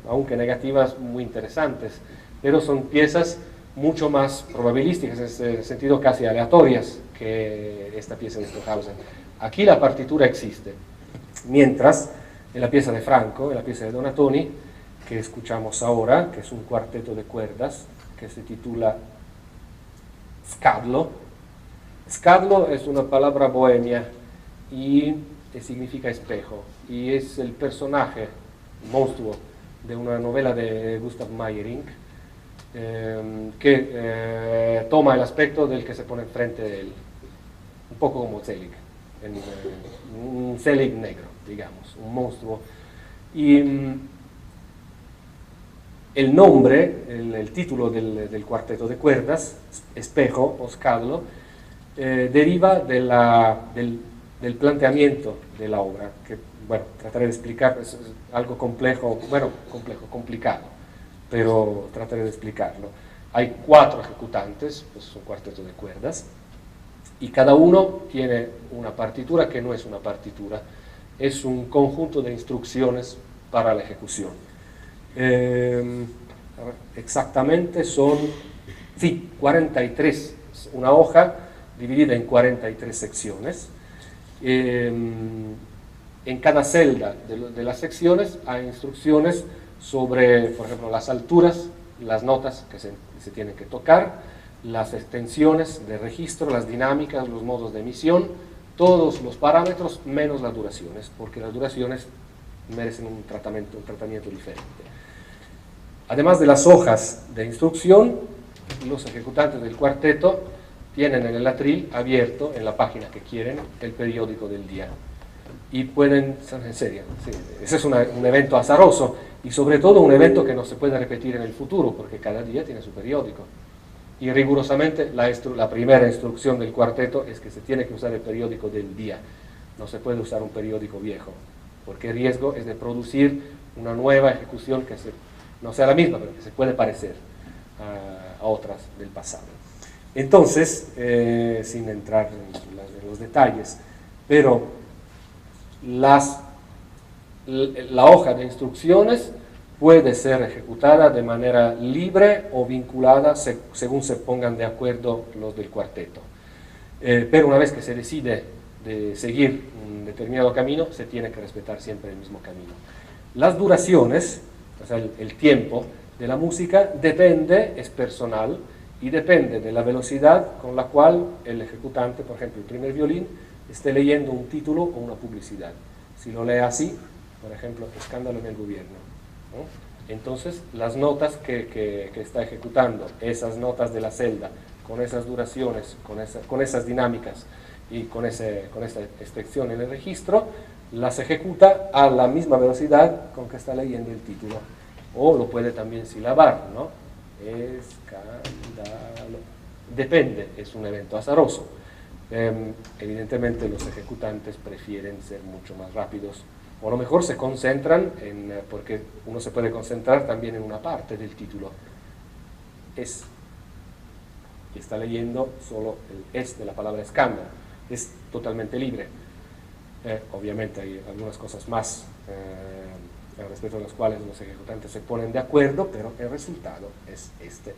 aunque negativas muy interesantes, pero son piezas mucho más probabilísticas, en ese sentido casi aleatorias, que esta pieza de Stockhausen. Aquí la partitura existe, mientras en la pieza de Franco, en la pieza de Donatoni, que escuchamos ahora, que es un cuarteto de cuerdas, que se titula Scadlo. Scadlo es una palabra bohemia y significa espejo, y es el personaje, monstruo, de una novela de Gustav Meyrink, que toma el aspecto del que se pone enfrente de él, un poco como Zelig, un Zelig negro, digamos, un monstruo. Y el nombre, el título del cuarteto de cuerdas, Espejo o Scadlo, deriva del planteamiento de la obra, que, bueno, trataré de explicar, es algo complejo, complicado, pero trataré de explicarlo. Hay 4 ejecutantes, pues es un cuarteto de cuerdas, y cada uno tiene una partitura que no es una partitura, es un conjunto de instrucciones para la ejecución. Exactamente son, 43, una hoja dividida en 43 secciones. En cada celda de las secciones hay instrucciones sobre, por ejemplo, las alturas, las notas que se tienen que tocar, las extensiones de registro, las dinámicas, los modos de emisión, todos los parámetros menos las duraciones, porque las duraciones merecen un tratamiento diferente. Además de las hojas de instrucción, los ejecutantes del cuarteto tienen en el atril abierto, en la página que quieren, el periódico del día. Y pueden, en serio, sí, ese es un evento azaroso, y sobre todo un evento que no se puede repetir en el futuro, porque cada día tiene su periódico. Y rigurosamente la primera instrucción del cuarteto es que se tiene que usar el periódico del día. No se puede usar un periódico viejo, porque el riesgo es de producir una nueva ejecución que no sea la misma, pero que se puede parecer a otras del pasado. Entonces, sin entrar en los detalles, pero la hoja de instrucciones puede ser ejecutada de manera libre o vinculada según se pongan de acuerdo los del cuarteto. Pero una vez que se decide de seguir un determinado camino, se tiene que respetar siempre el mismo camino. Las duraciones, o sea, el tiempo de la música es personal, y depende de la velocidad con la cual el ejecutante, por ejemplo, el primer violín, esté leyendo un título o una publicidad. Si lo lee así, por ejemplo, escándalo en el gobierno, ¿no? Entonces, las notas que está ejecutando, esas notas de la celda, con esas duraciones, con esas dinámicas y con esta extensión en el registro, las ejecuta a la misma velocidad con que está leyendo el título. O lo puede también silabar, ¿no? Escándalo. Depende, es un evento azaroso. Evidentemente los ejecutantes prefieren ser mucho más rápidos, o a lo mejor se concentran porque uno se puede concentrar también en una parte del título. Y está leyendo solo el es de la palabra escándalo, es totalmente libre. Obviamente hay algunas cosas más respecto a los cuales los ejecutantes se ponen de acuerdo, pero el resultado es este.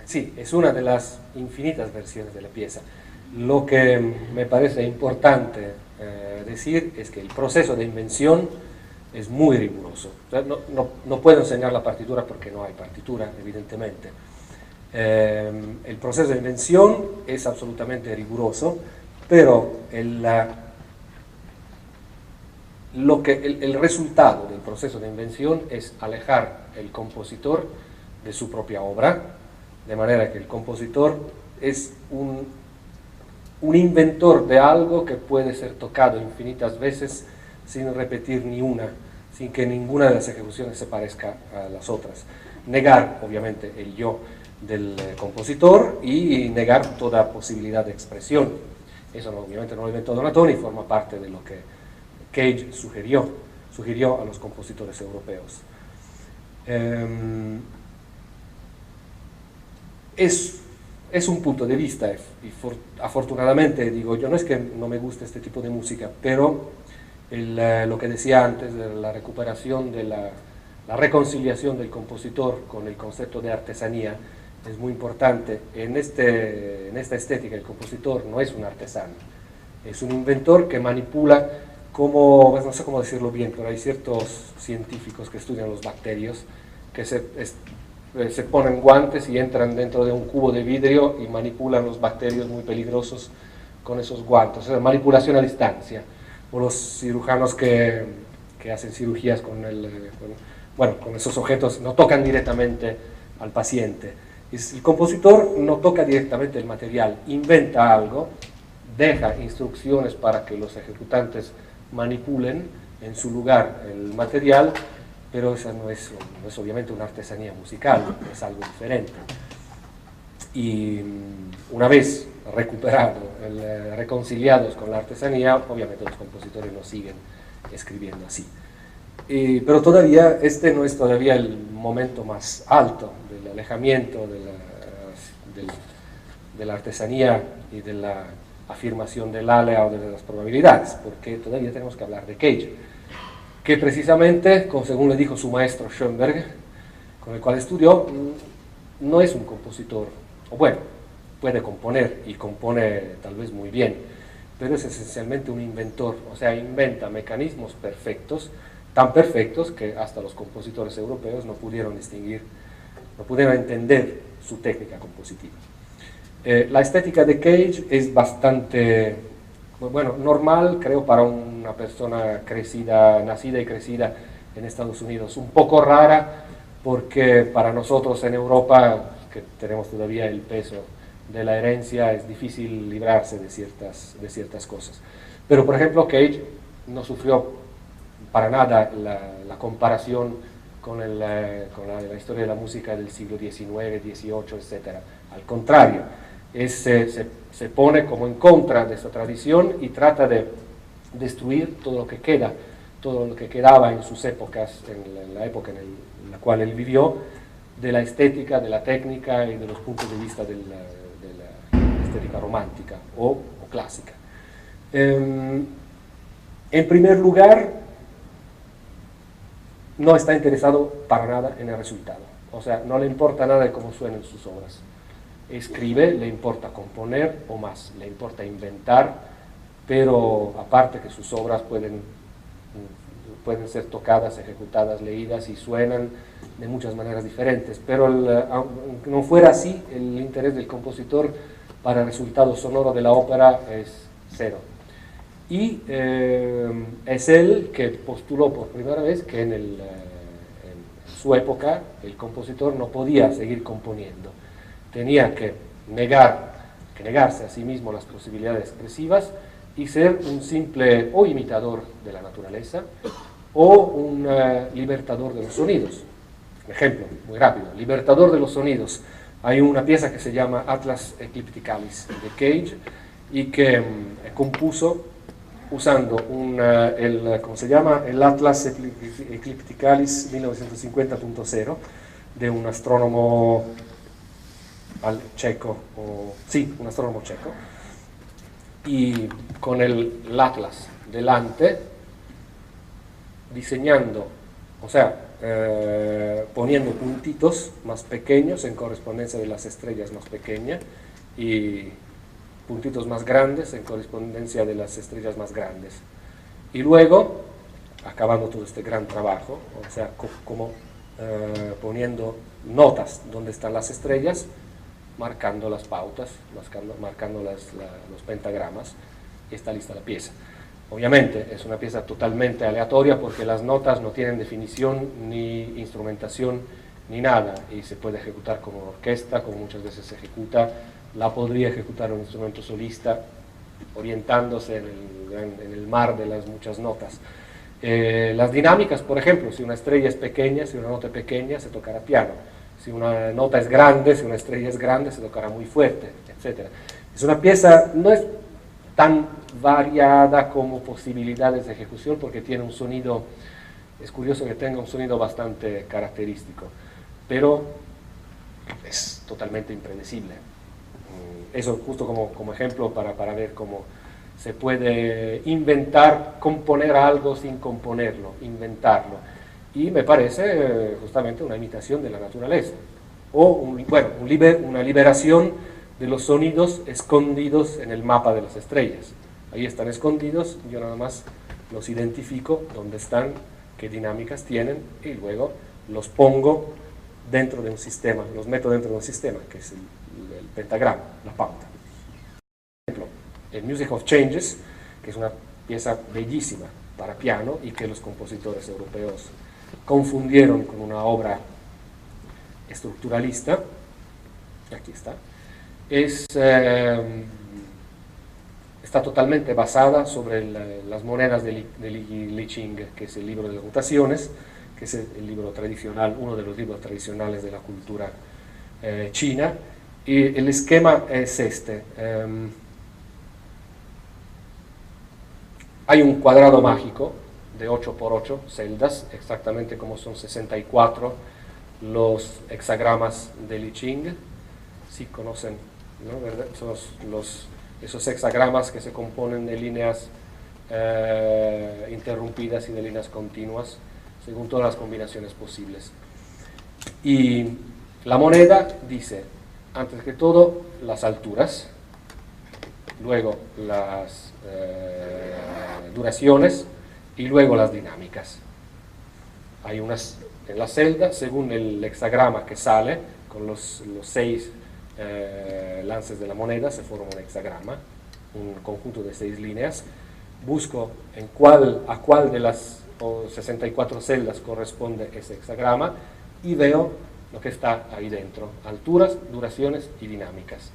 Sí, es una de las infinitas versiones de la pieza. Lo que me parece importante decir es que el proceso de invención es muy riguroso. O sea, no puedo enseñar la partitura porque no hay partitura, evidentemente. El proceso de invención es absolutamente riguroso, pero el resultado del proceso de invención es alejar el compositor de su propia obra, de manera que el compositor es un inventor de algo que puede ser tocado infinitas veces sin repetir ni una, sin que ninguna de las ejecuciones se parezca a las otras. Negar, obviamente, el yo del compositor y negar toda posibilidad de expresión. Eso obviamente no lo inventó Donatoni, forma parte de lo que Cage sugirió a los compositores europeos. Es un punto de vista, y afortunadamente, digo yo, no es que no me guste este tipo de música, pero lo que decía antes de la recuperación, de la reconciliación del compositor con el concepto de artesanía, es muy importante. En esta estética el compositor no es un artesano, es un inventor que manipula como, no sé cómo decirlo bien, pero hay ciertos científicos que estudian los bacterios que se ponen guantes y entran dentro de un cubo de vidrio y manipulan los bacterios muy peligrosos con esos guantes, o sea, manipulación a distancia, o los cirujanos que hacen cirugías con esos objetos, no tocan directamente al paciente. El compositor no toca directamente el material, inventa algo, deja instrucciones para que los ejecutantes manipulen en su lugar el material, pero esa no es obviamente una artesanía musical, es algo diferente. Y una vez reconciliados con la artesanía, obviamente los compositores no siguen escribiendo así. Pero todavía este no es todavía el momento más alto del alejamiento de la artesanía y de la afirmación del alea o de las probabilidades, porque todavía tenemos que hablar de Cage, que precisamente, según le dijo su maestro Schoenberg, con el cual estudió, no es un compositor, o bueno, puede componer y compone tal vez muy bien, pero es esencialmente un inventor, o sea, inventa mecanismos perfectos, tan perfectos que hasta los compositores europeos no pudieron distinguir, no pudieron entender su técnica compositiva. La estética de Cage es bastante, bueno, normal, creo, para una persona nacida y crecida en Estados Unidos. Un poco rara, porque para nosotros en Europa, que tenemos todavía el peso de la herencia, es difícil librarse de ciertas cosas. Pero, por ejemplo, Cage no sufrió para nada la comparación con la historia de la música del siglo XIX, XVIII, etc. Al contrario, se pone como en contra de esta tradición y trata de destruir todo lo que queda, todo lo que quedaba en sus épocas, en la época en la cual él vivió, de la estética, de la técnica y de los puntos de vista de la estética romántica o clásica. En primer lugar, no está interesado para nada en el resultado, o sea, no le importa nada de cómo suenan sus obras. Escribe, le importa componer o más, le importa inventar, pero aparte que sus obras pueden ser tocadas, ejecutadas, leídas y suenan de muchas maneras diferentes, pero aunque no fuera así, el interés del compositor para el resultado sonoro de la ópera es cero. Y es él que postuló por primera vez que en su época el compositor no podía seguir componiendo, tenía que negarse a sí mismo las posibilidades expresivas y ser un simple o imitador de la naturaleza o un libertador de los sonidos. Un ejemplo, muy rápido, libertador de los sonidos. Hay una pieza que se llama Atlas Eclipticalis de Cage y que compuso usando ¿cómo se llama? El Atlas Eclipticalis 1950.0 de un astrónomo checo, un astrónomo checo, y con el Atlas delante, diseñando, o sea, poniendo puntitos más pequeños en correspondencia de las estrellas más pequeñas y puntitos más grandes en correspondencia de las estrellas más grandes. Y luego, acabando todo este gran trabajo, o sea, como poniendo notas donde están las estrellas, marcando las pautas, marcando los pentagramas, y está lista la pieza. Obviamente es una pieza totalmente aleatoria porque las notas no tienen definición ni instrumentación ni nada y se puede ejecutar como orquesta, como muchas veces se ejecuta, la podría ejecutar un instrumento solista orientándose en el mar de las muchas notas. Las dinámicas, por ejemplo, si una estrella es pequeña, si una nota es pequeña, se tocará piano. Si una nota es grande, si una estrella es grande, se tocará muy fuerte, etc. Es una pieza, no es tan variada como posibilidades de ejecución porque tiene un sonido, es curioso que tenga un sonido bastante característico, pero es totalmente impredecible. Eso justo como ejemplo para ver cómo se puede inventar, componer algo sin componerlo, inventarlo. Y me parece justamente una imitación de la naturaleza, o una liberación de los sonidos escondidos en el mapa de las estrellas. Ahí están escondidos, yo nada más los identifico, dónde están, qué dinámicas tienen, y luego los pongo dentro de un sistema, los meto dentro de un sistema, que es el pentagrama, la pauta. Por ejemplo, el Music of Changes, que es una pieza bellísima para piano y que los compositores europeos confundieron con una obra estructuralista, aquí está, está totalmente basada sobre las monedas de Li Ching, que es el libro de las mutaciones, que es el libro tradicional, uno de los libros tradicionales de la cultura china, y el esquema es este. Hay un cuadrado mágico de 8 por 8 celdas, exactamente como son 64 los hexagramas de Li Ching, si conocen, ¿no? ¿Verdad? Son esos hexagramas que se componen de líneas interrumpidas y de líneas continuas, según todas las combinaciones posibles. Y la moneda dice, antes que todo, las alturas, luego las duraciones y luego las dinámicas. Hay unas en la celda, según el hexagrama que sale, con los 6 lances de la moneda, se forma un hexagrama, un conjunto de 6 líneas. Busco a cuál de las 64 celdas corresponde ese hexagrama y veo lo que está ahí dentro, alturas, duraciones y dinámicas.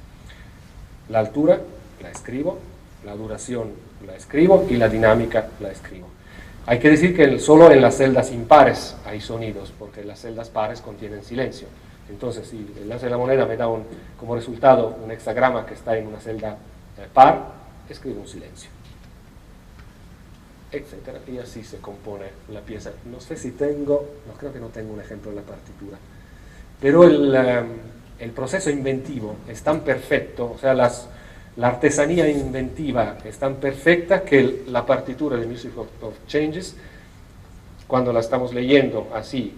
La altura la escribo, la duración la escribo y la dinámica la escribo. Hay que decir que solo en las celdas impares hay sonidos, porque las celdas pares contienen silencio. Entonces, si el lance de la moneda me da como resultado un hexagrama que está en una celda par, escribo un silencio, etcétera, y así se compone la pieza. No sé si tengo, no creo que no tengo un ejemplo en la partitura, pero el proceso inventivo es tan perfecto, o sea, la artesanía inventiva es tan perfecta que la partitura de Music of Changes, cuando la estamos leyendo así,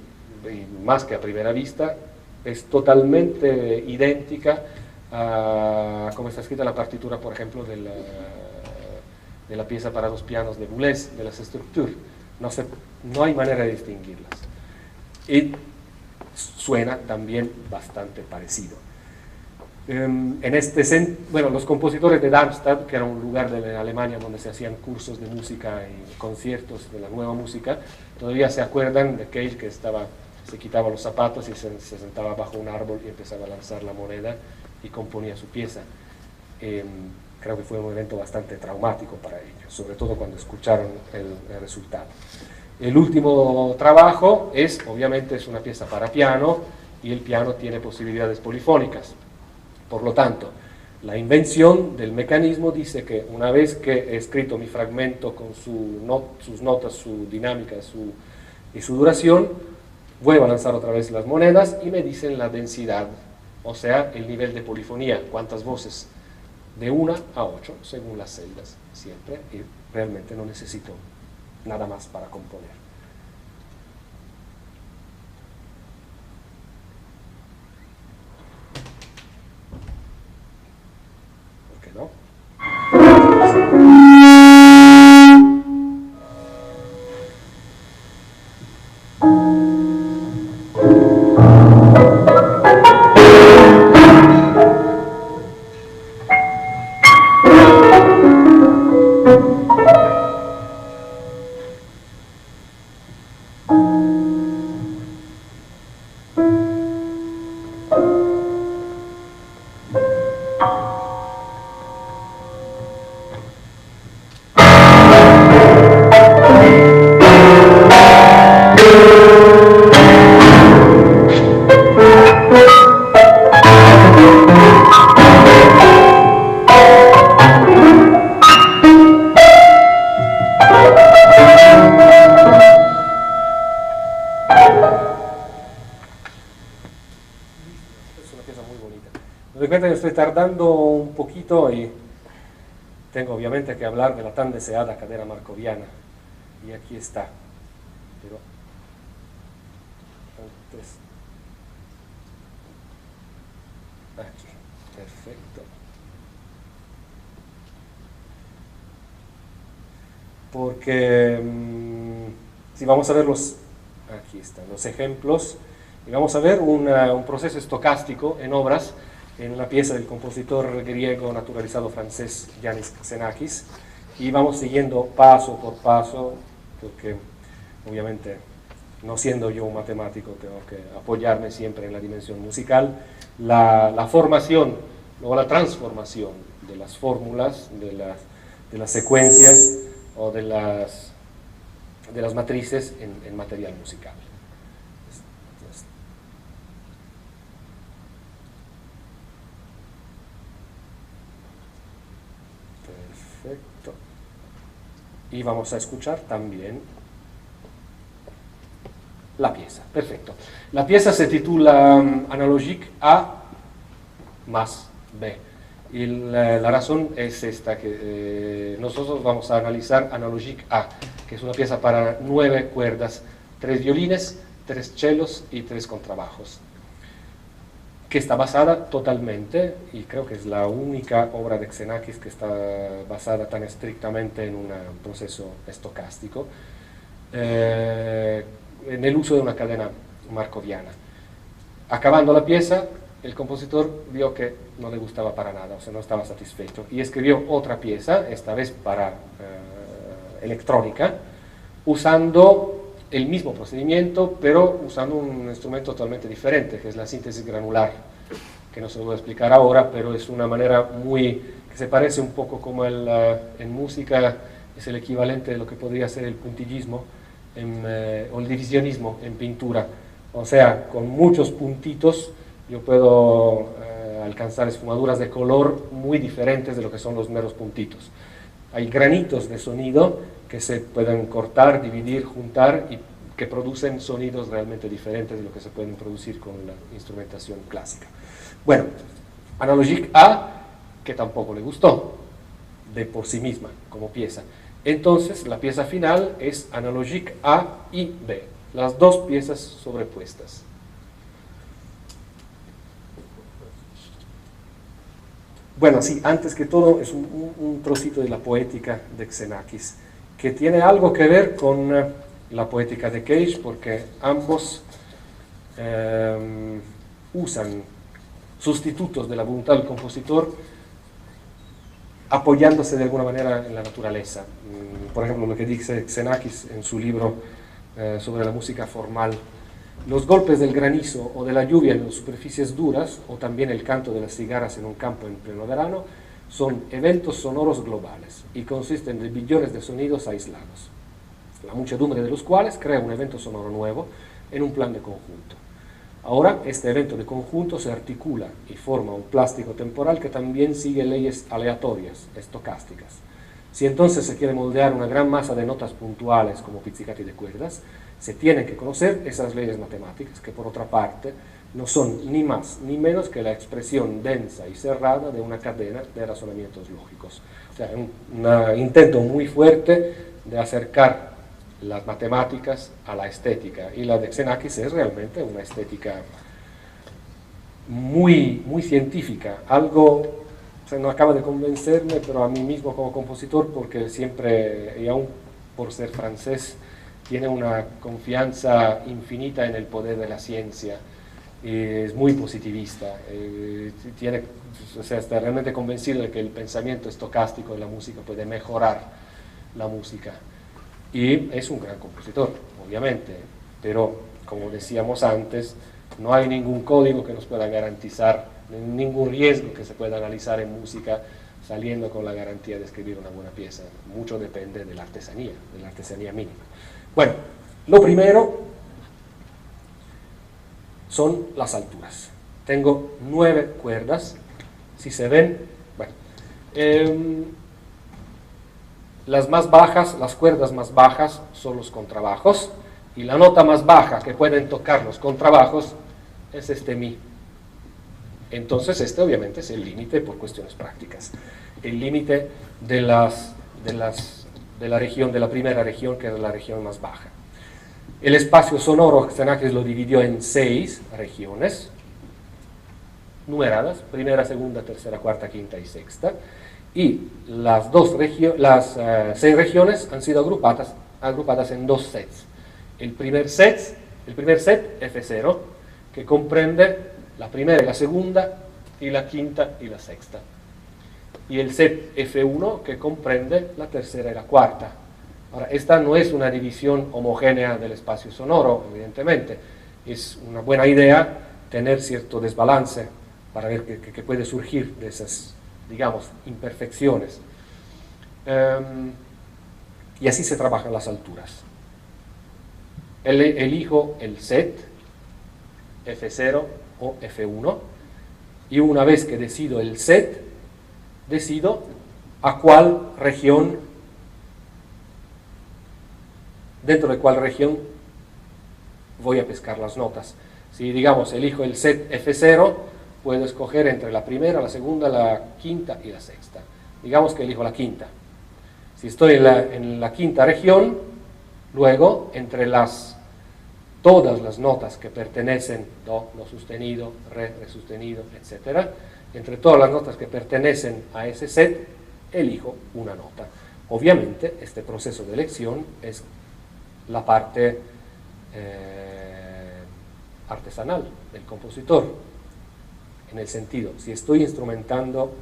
más que a primera vista, es totalmente idéntica a como está escrita la partitura, por ejemplo, de la pieza para dos pianos de Boulez, de las Structures. No hay manera de distinguirlas. Y suena también bastante parecido. Bueno, los compositores de Darmstadt, que era un lugar de Alemania donde se hacían cursos de música y conciertos de la nueva música, todavía se acuerdan de Cage, que se quitaba los zapatos y se sentaba bajo un árbol y empezaba a lanzar la moneda y componía su pieza. Creo que fue un evento bastante traumático para ellos, sobre todo cuando escucharon el resultado. El último trabajo obviamente es una pieza para piano, y el piano tiene posibilidades polifónicas. Por lo tanto, la invención del mecanismo dice que una vez que he escrito mi fragmento con sus notas, su dinámica y su duración, vuelvo a lanzar otra vez las monedas y me dicen la densidad, o sea, el nivel de polifonía, cuántas voces, de 1 a 8, según las celdas, siempre, y realmente no necesito nada más para componer. ¿Por qué no? Estoy tardando un poquito y tengo obviamente que hablar de la tan deseada cadena markoviana, y aquí está, pero antes, aquí, perfecto, porque si vamos a ver aquí están los ejemplos, y vamos a ver un proceso estocástico en obras, en una pieza del compositor griego naturalizado francés Yannis Xenakis, y vamos siguiendo paso por paso, porque obviamente no siendo yo un matemático tengo que apoyarme siempre en la dimensión musical, la formación o la transformación de las fórmulas, de las secuencias o de las matrices en material musical. Perfecto. Y vamos a escuchar también la pieza. Perfecto. La pieza se titula Analogique A más B. Y la razón es esta, que nosotros vamos a analizar Analogique A, que es una pieza para 9 cuerdas, 3 violines, 3 cellos y 3 contrabajos, que está basada totalmente, y creo que es la única obra de Xenakis que está basada tan estrictamente en un proceso estocástico, en el uso de una cadena markoviana. Acabando la pieza, el compositor vio que no le gustaba para nada, o sea, no estaba satisfecho, y escribió otra pieza, esta vez para electrónica, usando el mismo procedimiento, pero usando un instrumento totalmente diferente, que es la síntesis granular, que no se lo voy a explicar ahora, pero es una manera que se parece un poco como en música, es el equivalente de lo que podría ser el puntillismo o el divisionismo en pintura, O sea, con muchos puntitos yo puedo alcanzar esfumaduras de color muy diferentes de lo que son los meros puntitos. Hay granitos de sonido que se pueden cortar, dividir, juntar y que producen sonidos realmente diferentes de lo que se pueden producir con la instrumentación clásica. Bueno, Analogique A, que tampoco le gustó de por sí misma como pieza. Entonces la pieza final es Analogique A y B, las dos piezas sobrepuestas. Bueno, sí, antes que todo es un trocito de la poética de Xenakis, que tiene algo que ver con la poética de Cage, porque ambos usan sustitutos de la voluntad del compositor apoyándose de alguna manera en la naturaleza. Por ejemplo, lo que dice Xenakis en su libro sobre la música formal: los golpes del granizo o de la lluvia en las superficies duras, o también el canto de las cigarras en un campo en pleno verano, son eventos sonoros globales y consisten de billones de sonidos aislados, la muchedumbre de los cuales crea un evento sonoro nuevo en un plan de conjunto. Ahora, este evento de conjunto se articula y forma un plástico temporal que también sigue leyes aleatorias, estocásticas. Si entonces se quiere moldear una gran masa de notas puntuales como pizzicati de cuerdas, se tienen que conocer esas leyes matemáticas, que por otra parte no son ni más ni menos que la expresión densa y cerrada de una cadena de razonamientos lógicos. O sea, un intento muy fuerte de acercar las matemáticas a la estética, y la de Xenakis es realmente una estética muy, muy científica, algo, o sea, no acaba de convencerme, pero a mí mismo como compositor, porque siempre, y aún por ser francés, tiene una confianza infinita en el poder de la ciencia, es muy positivista, o sea, está realmente convencido de que el pensamiento estocástico de la música puede mejorar la música. Y es un gran compositor, obviamente, pero como decíamos antes, no hay ningún código que nos pueda garantizar, ningún riesgo que se pueda analizar en música saliendo con la garantía de escribir una buena pieza. Mucho depende de la artesanía mínima. Bueno, lo primero son las alturas. Tengo 9 cuerdas, si se ven, bueno, las más bajas, las cuerdas más bajas son los contrabajos, y la nota más baja que pueden tocar los contrabajos es este mi. Entonces este obviamente es el límite por cuestiones prácticas, el límite de la región, de la primera región, que es la región más baja. El espacio sonoro, Xenakis lo dividió en 6 regiones numeradas: primera, segunda, tercera, cuarta, quinta y sexta. Y las 6 regiones han sido agrupadas en 2 sets. El primer set F0, que comprende la primera y la segunda, y la quinta y la sexta. Y el set F1, que comprende la tercera y la cuarta. Ahora, esta no es una división homogénea del espacio sonoro, evidentemente. Es una buena idea tener cierto desbalance para ver qué puede surgir de esas, digamos, imperfecciones. Y así se trabajan las alturas. Elijo el set F0 o F1, y una vez que decido el set, decido a cuál región, dentro de cuál región voy a pescar las notas. Si, digamos, elijo el set F0, puedo escoger entre la primera, la segunda, la quinta y la sexta. Digamos que elijo la quinta. Si estoy en la quinta región, luego, entre todas las notas que pertenecen, do sostenido, re sostenido, etc., entre todas las notas que pertenecen a ese set, elijo una nota. Obviamente, este proceso de elección es la parte artesanal del compositor, en el sentido, si estoy instrumentando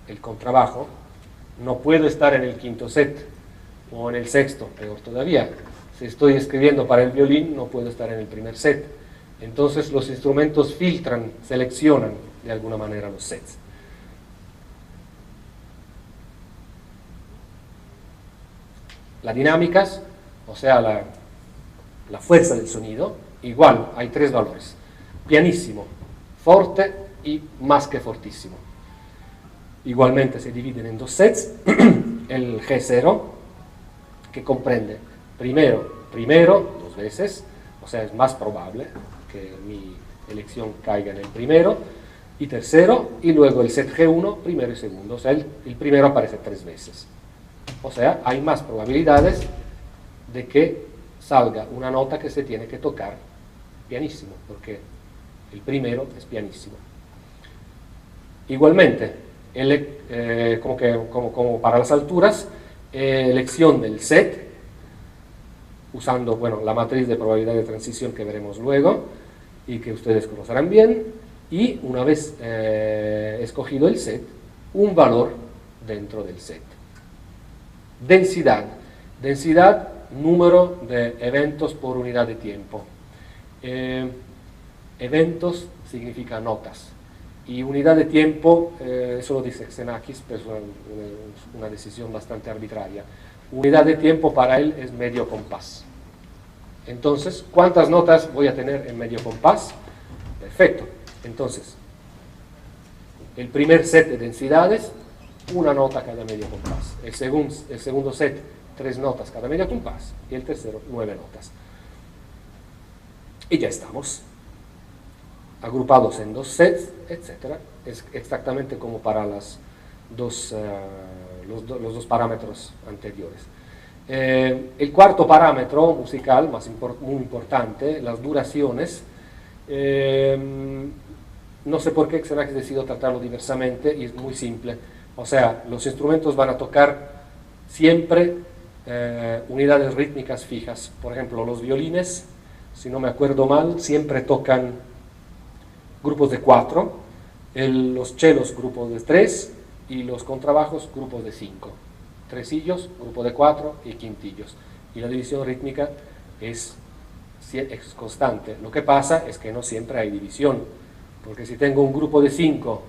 el contrabajo, no puedo estar en el quinto set, o en el sexto, peor todavía. Si estoy escribiendo para el violín, no puedo estar en el primer set. Entonces los instrumentos filtran, seleccionan de alguna manera los sets. Las dinámicas, o sea, la fuerza del sonido, igual, hay tres valores: pianissimo, forte y más que fortísimo. Igualmente se dividen en dos sets, el G0, que comprende primero, dos veces, o sea, es más probable que mi elección caiga en el primero, y tercero, y luego el set G1, primero y segundo, o sea, el primero aparece tres veces. O sea, hay más probabilidades de que salga una nota que se tiene que tocar pianissimo, porque el primero es pianissimo. Igualmente, como para las alturas, elección del set, usando, bueno, la matriz de probabilidad de transición que veremos luego y que ustedes conocerán bien, y una vez escogido el set, un valor dentro del set. Densidad, número de eventos por unidad de tiempo. Eventos significa notas, y unidad de tiempo, eso lo dice Xenakis, pero es una decisión bastante arbitraria. Unidad de tiempo para él es medio compás. Entonces, ¿cuántas notas voy a tener en medio compás? Perfecto. Entonces, el primer set de densidades, una nota cada medio compás. El segundo set, 3 notas cada medio compás. Y el tercero, 9 notas. Y ya estamos. Agrupados en dos sets, etc. Es exactamente como para los dos parámetros anteriores. El cuarto parámetro musical, muy importante, las duraciones. No sé por qué Xenakis decidió tratarlo diversamente, y es muy simple. O sea, los instrumentos van a tocar siempre unidades rítmicas fijas. Por ejemplo, los violines, si no me acuerdo mal, siempre tocan grupos de 4, los chelos grupos de 3 y los contrabajos grupos de 5. Tresillos, grupo de 4 y quintillos. Y la división rítmica es constante. Lo que pasa es que no siempre hay división, porque si tengo un grupo de 5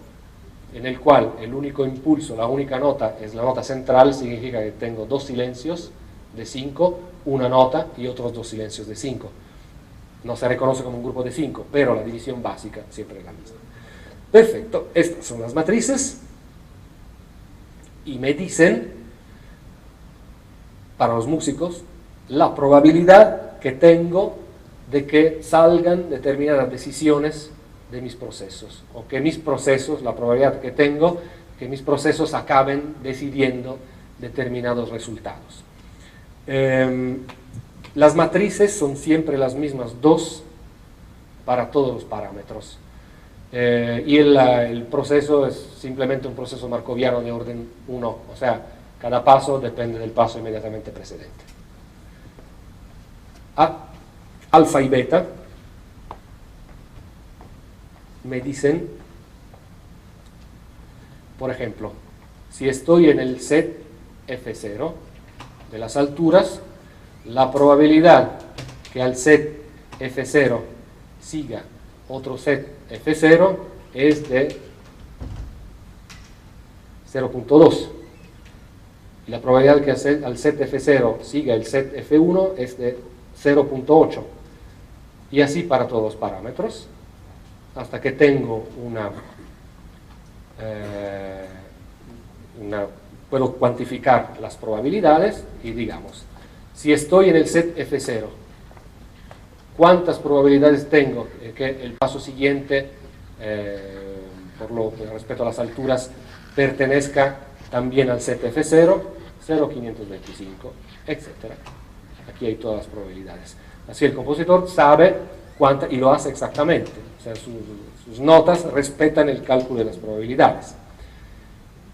en el cual el único impulso, la única nota es la nota central, significa que tengo 2 silencios de 5, una nota y otros 2 silencios de 5. No se reconoce como un grupo de 5, pero la división básica siempre es la misma. Perfecto, estas son las matrices, y me dicen, para los músicos, la probabilidad que tengo de que salgan determinadas decisiones de mis procesos, o que mis procesos, la probabilidad que tengo, que mis procesos acaben decidiendo determinados resultados. Las matrices son siempre las mismas, 2 para todos los parámetros. Y el proceso es simplemente un proceso markoviano de orden 1, o sea, cada paso depende del paso inmediatamente precedente. Alfa y beta me dicen, por ejemplo, si estoy en el set F0 de las alturas, la probabilidad que al set F0 siga otro set F0 es de 0.2. Y la probabilidad que al set F0 siga el set F1 es de 0.8. Y así para todos los parámetros, hasta que tengo puedo cuantificar las probabilidades y digamos, si estoy en el set F0, ¿cuántas probabilidades tengo que el paso siguiente, por respecto a las alturas, pertenezca también al set F0, 0,525, etc. Aquí hay todas las probabilidades. Así el compositor sabe y lo hace exactamente. O sea, sus notas respetan el cálculo de las probabilidades.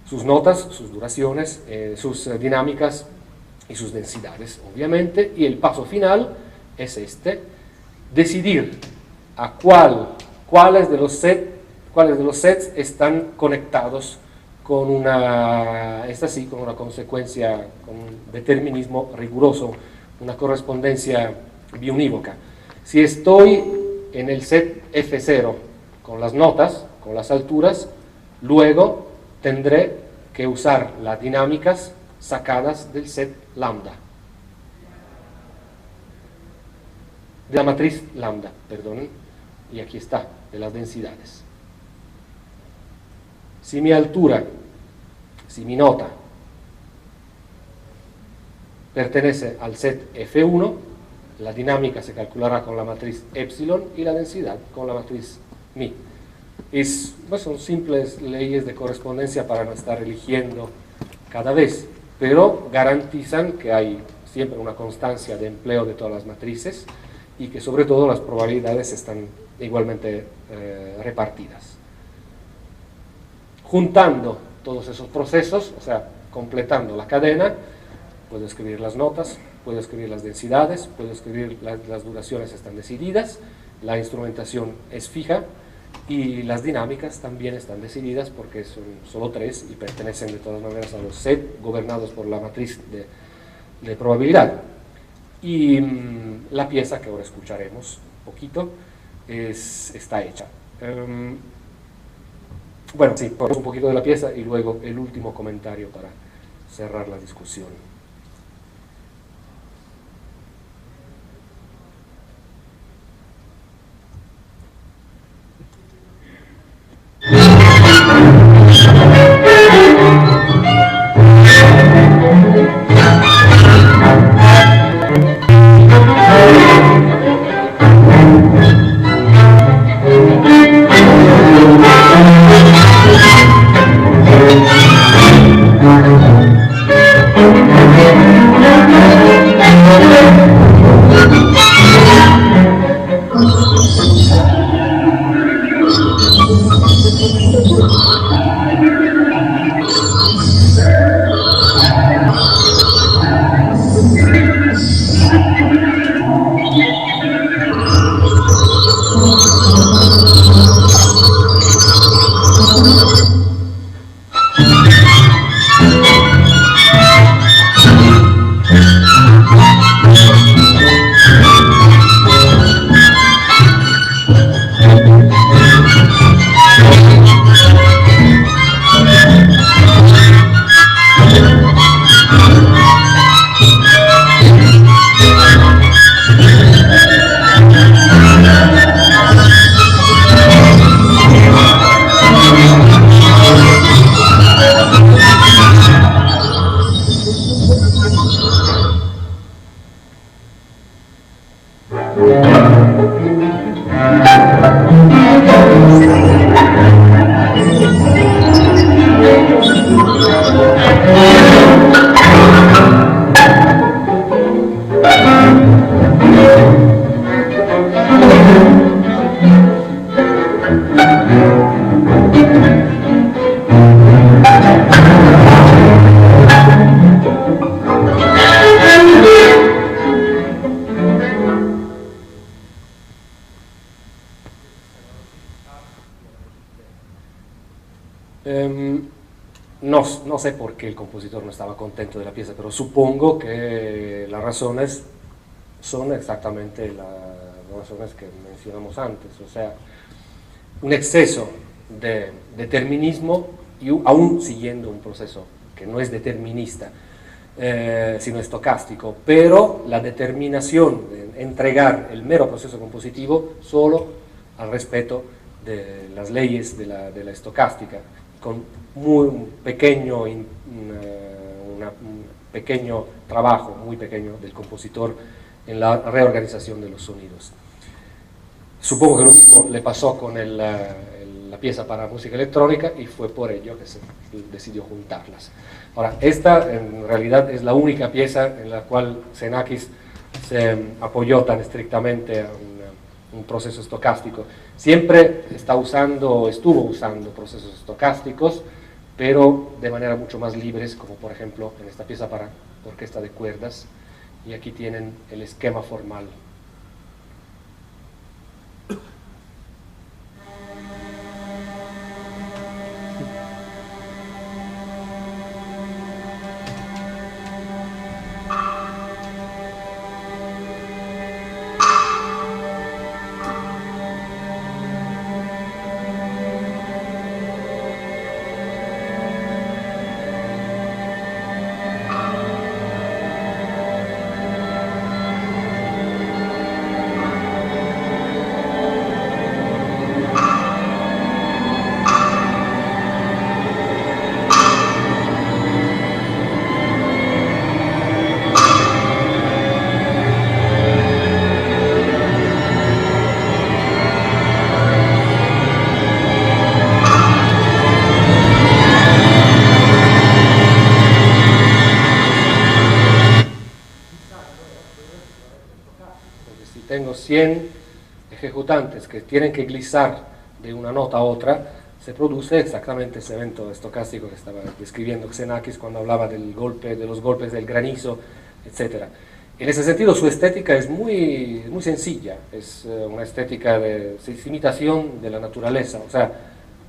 Sus notas, sus duraciones, sus dinámicas y sus densidades, obviamente. Y el paso final es decidir a cuáles de los sets están conectados con una consecuencia, con un determinismo riguroso, una correspondencia biunívoca. Si estoy en el set F0 con las notas, con las alturas, luego tendré que usar las dinámicas sacadas del set lambda. de la matriz lambda, perdón, y aquí está, de las densidades. Si mi altura, si mi nota pertenece al set F1, la dinámica se calculará con la matriz epsilon y la densidad con la matriz mi. Pues son simples leyes de correspondencia para no estar eligiendo cada vez, pero garantizan que hay siempre una constancia de empleo de todas las matrices y que sobre todo las probabilidades están igualmente repartidas. Juntando todos esos procesos, o sea, completando la cadena, puedo escribir las notas, puedo escribir las densidades, puedo escribir las duraciones están decididas, la instrumentación es fija y las dinámicas también están decididas porque son solo 3 y pertenecen de todas maneras a los set gobernados por la matriz de probabilidad. Y la pieza que ahora escucharemos un poquito está hecha. Bueno, sí, ponemos un poquito de la pieza y luego el último comentario para cerrar la discusión. No sé por qué el compositor no estaba contento de la pieza, pero supongo que las razones son exactamente las razones que mencionamos antes, o sea, un exceso de determinismo y aún siguiendo un proceso que no es determinista, sino estocástico, pero la determinación de entregar el mero proceso compositivo solo al respeto de las leyes de la estocástica, con un pequeño trabajo, muy pequeño del compositor en la reorganización de los sonidos. Supongo que lo mismo le pasó con la pieza para música electrónica y fue por ello que se decidió juntarlas. Ahora, esta en realidad es la única pieza en la cual Xenakis se apoyó tan estrictamente a un proceso estocástico. Siempre estuvo usando procesos estocásticos, pero de manera mucho más libres, como por ejemplo en esta pieza para orquesta de cuerdas, y aquí tienen el esquema formal. 100 ejecutantes que tienen que glissar de una nota a otra, se produce exactamente ese evento estocástico que estaba describiendo Xenakis cuando hablaba de los golpes del granizo, etc. En ese sentido, su estética es muy sencilla, es una estética de imitación de la naturaleza, o sea,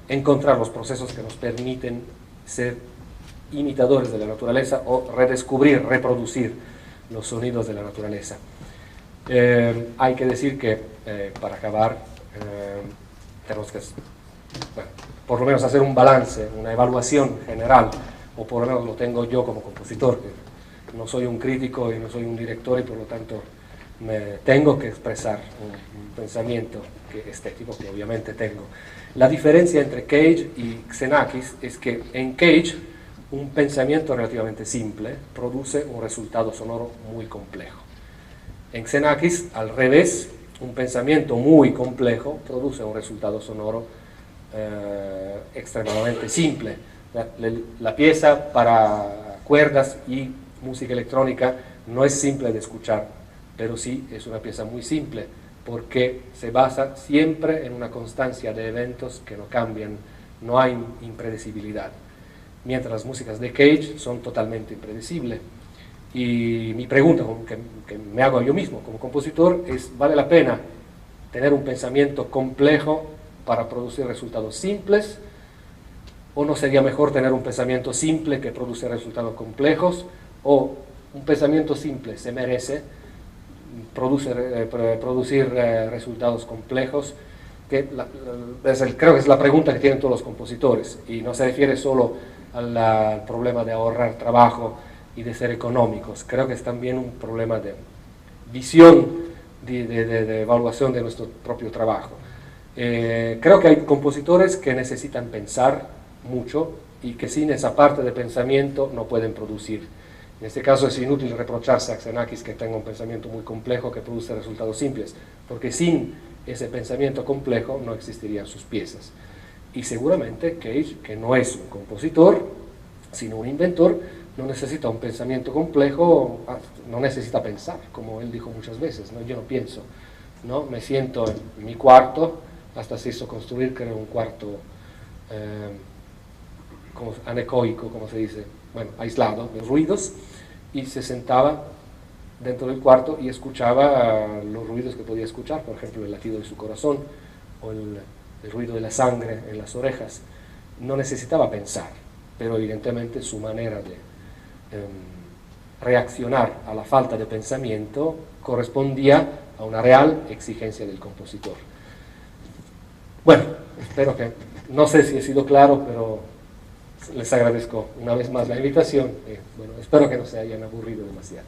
encontrar los procesos que nos permiten ser imitadores de la naturaleza o redescubrir, reproducir los sonidos de la naturaleza. Hay que decir que, para acabar, tenemos que, bueno, por lo menos hacer un balance, una evaluación general, o por lo menos lo tengo yo como compositor, que no soy un crítico y no soy un director y por lo tanto me tengo que expresar un pensamiento estético que obviamente tengo. La diferencia entre Cage y Xenakis es que en Cage un pensamiento relativamente simple produce un resultado sonoro muy complejo. En Xenakis, al revés, un pensamiento muy complejo produce un resultado sonoro extremadamente simple. La pieza para cuerdas y música electrónica no es simple de escuchar, pero sí es una pieza muy simple porque se basa siempre en una constancia de eventos que no cambian, no hay impredecibilidad. Mientras las músicas de Cage son totalmente impredecibles. Y mi pregunta que me hago yo mismo como compositor es, ¿vale la pena tener un pensamiento complejo para producir resultados simples? ¿O no sería mejor tener un pensamiento simple que produce resultados complejos? ¿O un pensamiento simple se merece producir resultados complejos? Creo que es la pregunta que tienen todos los compositores y no se refiere solo al problema de ahorrar trabajo y de ser económicos. Creo que es también un problema de visión, de evaluación de nuestro propio trabajo. Creo que hay compositores que necesitan pensar mucho y que sin esa parte de pensamiento no pueden producir. En este caso es inútil reprocharse a Xenakis que tenga un pensamiento muy complejo que produce resultados simples, porque sin ese pensamiento complejo no existirían sus piezas. Y seguramente Cage, que no es un compositor, sino un inventor, no necesita un pensamiento complejo, no necesita pensar, como él dijo muchas veces, ¿no? Yo no pienso, ¿no? Me siento en mi cuarto, hasta se hizo construir, creo, un cuarto como anecoico, como se dice, bueno, aislado de ruidos, y se sentaba dentro del cuarto y escuchaba los ruidos que podía escuchar, por ejemplo, el latido de su corazón o el ruido de la sangre en las orejas. No necesitaba pensar, pero evidentemente su manera de reaccionar a la falta de pensamiento correspondía a una real exigencia del compositor. Bueno, espero que, no sé si he sido claro, pero les agradezco una vez más la invitación y bueno, espero que no se hayan aburrido demasiado.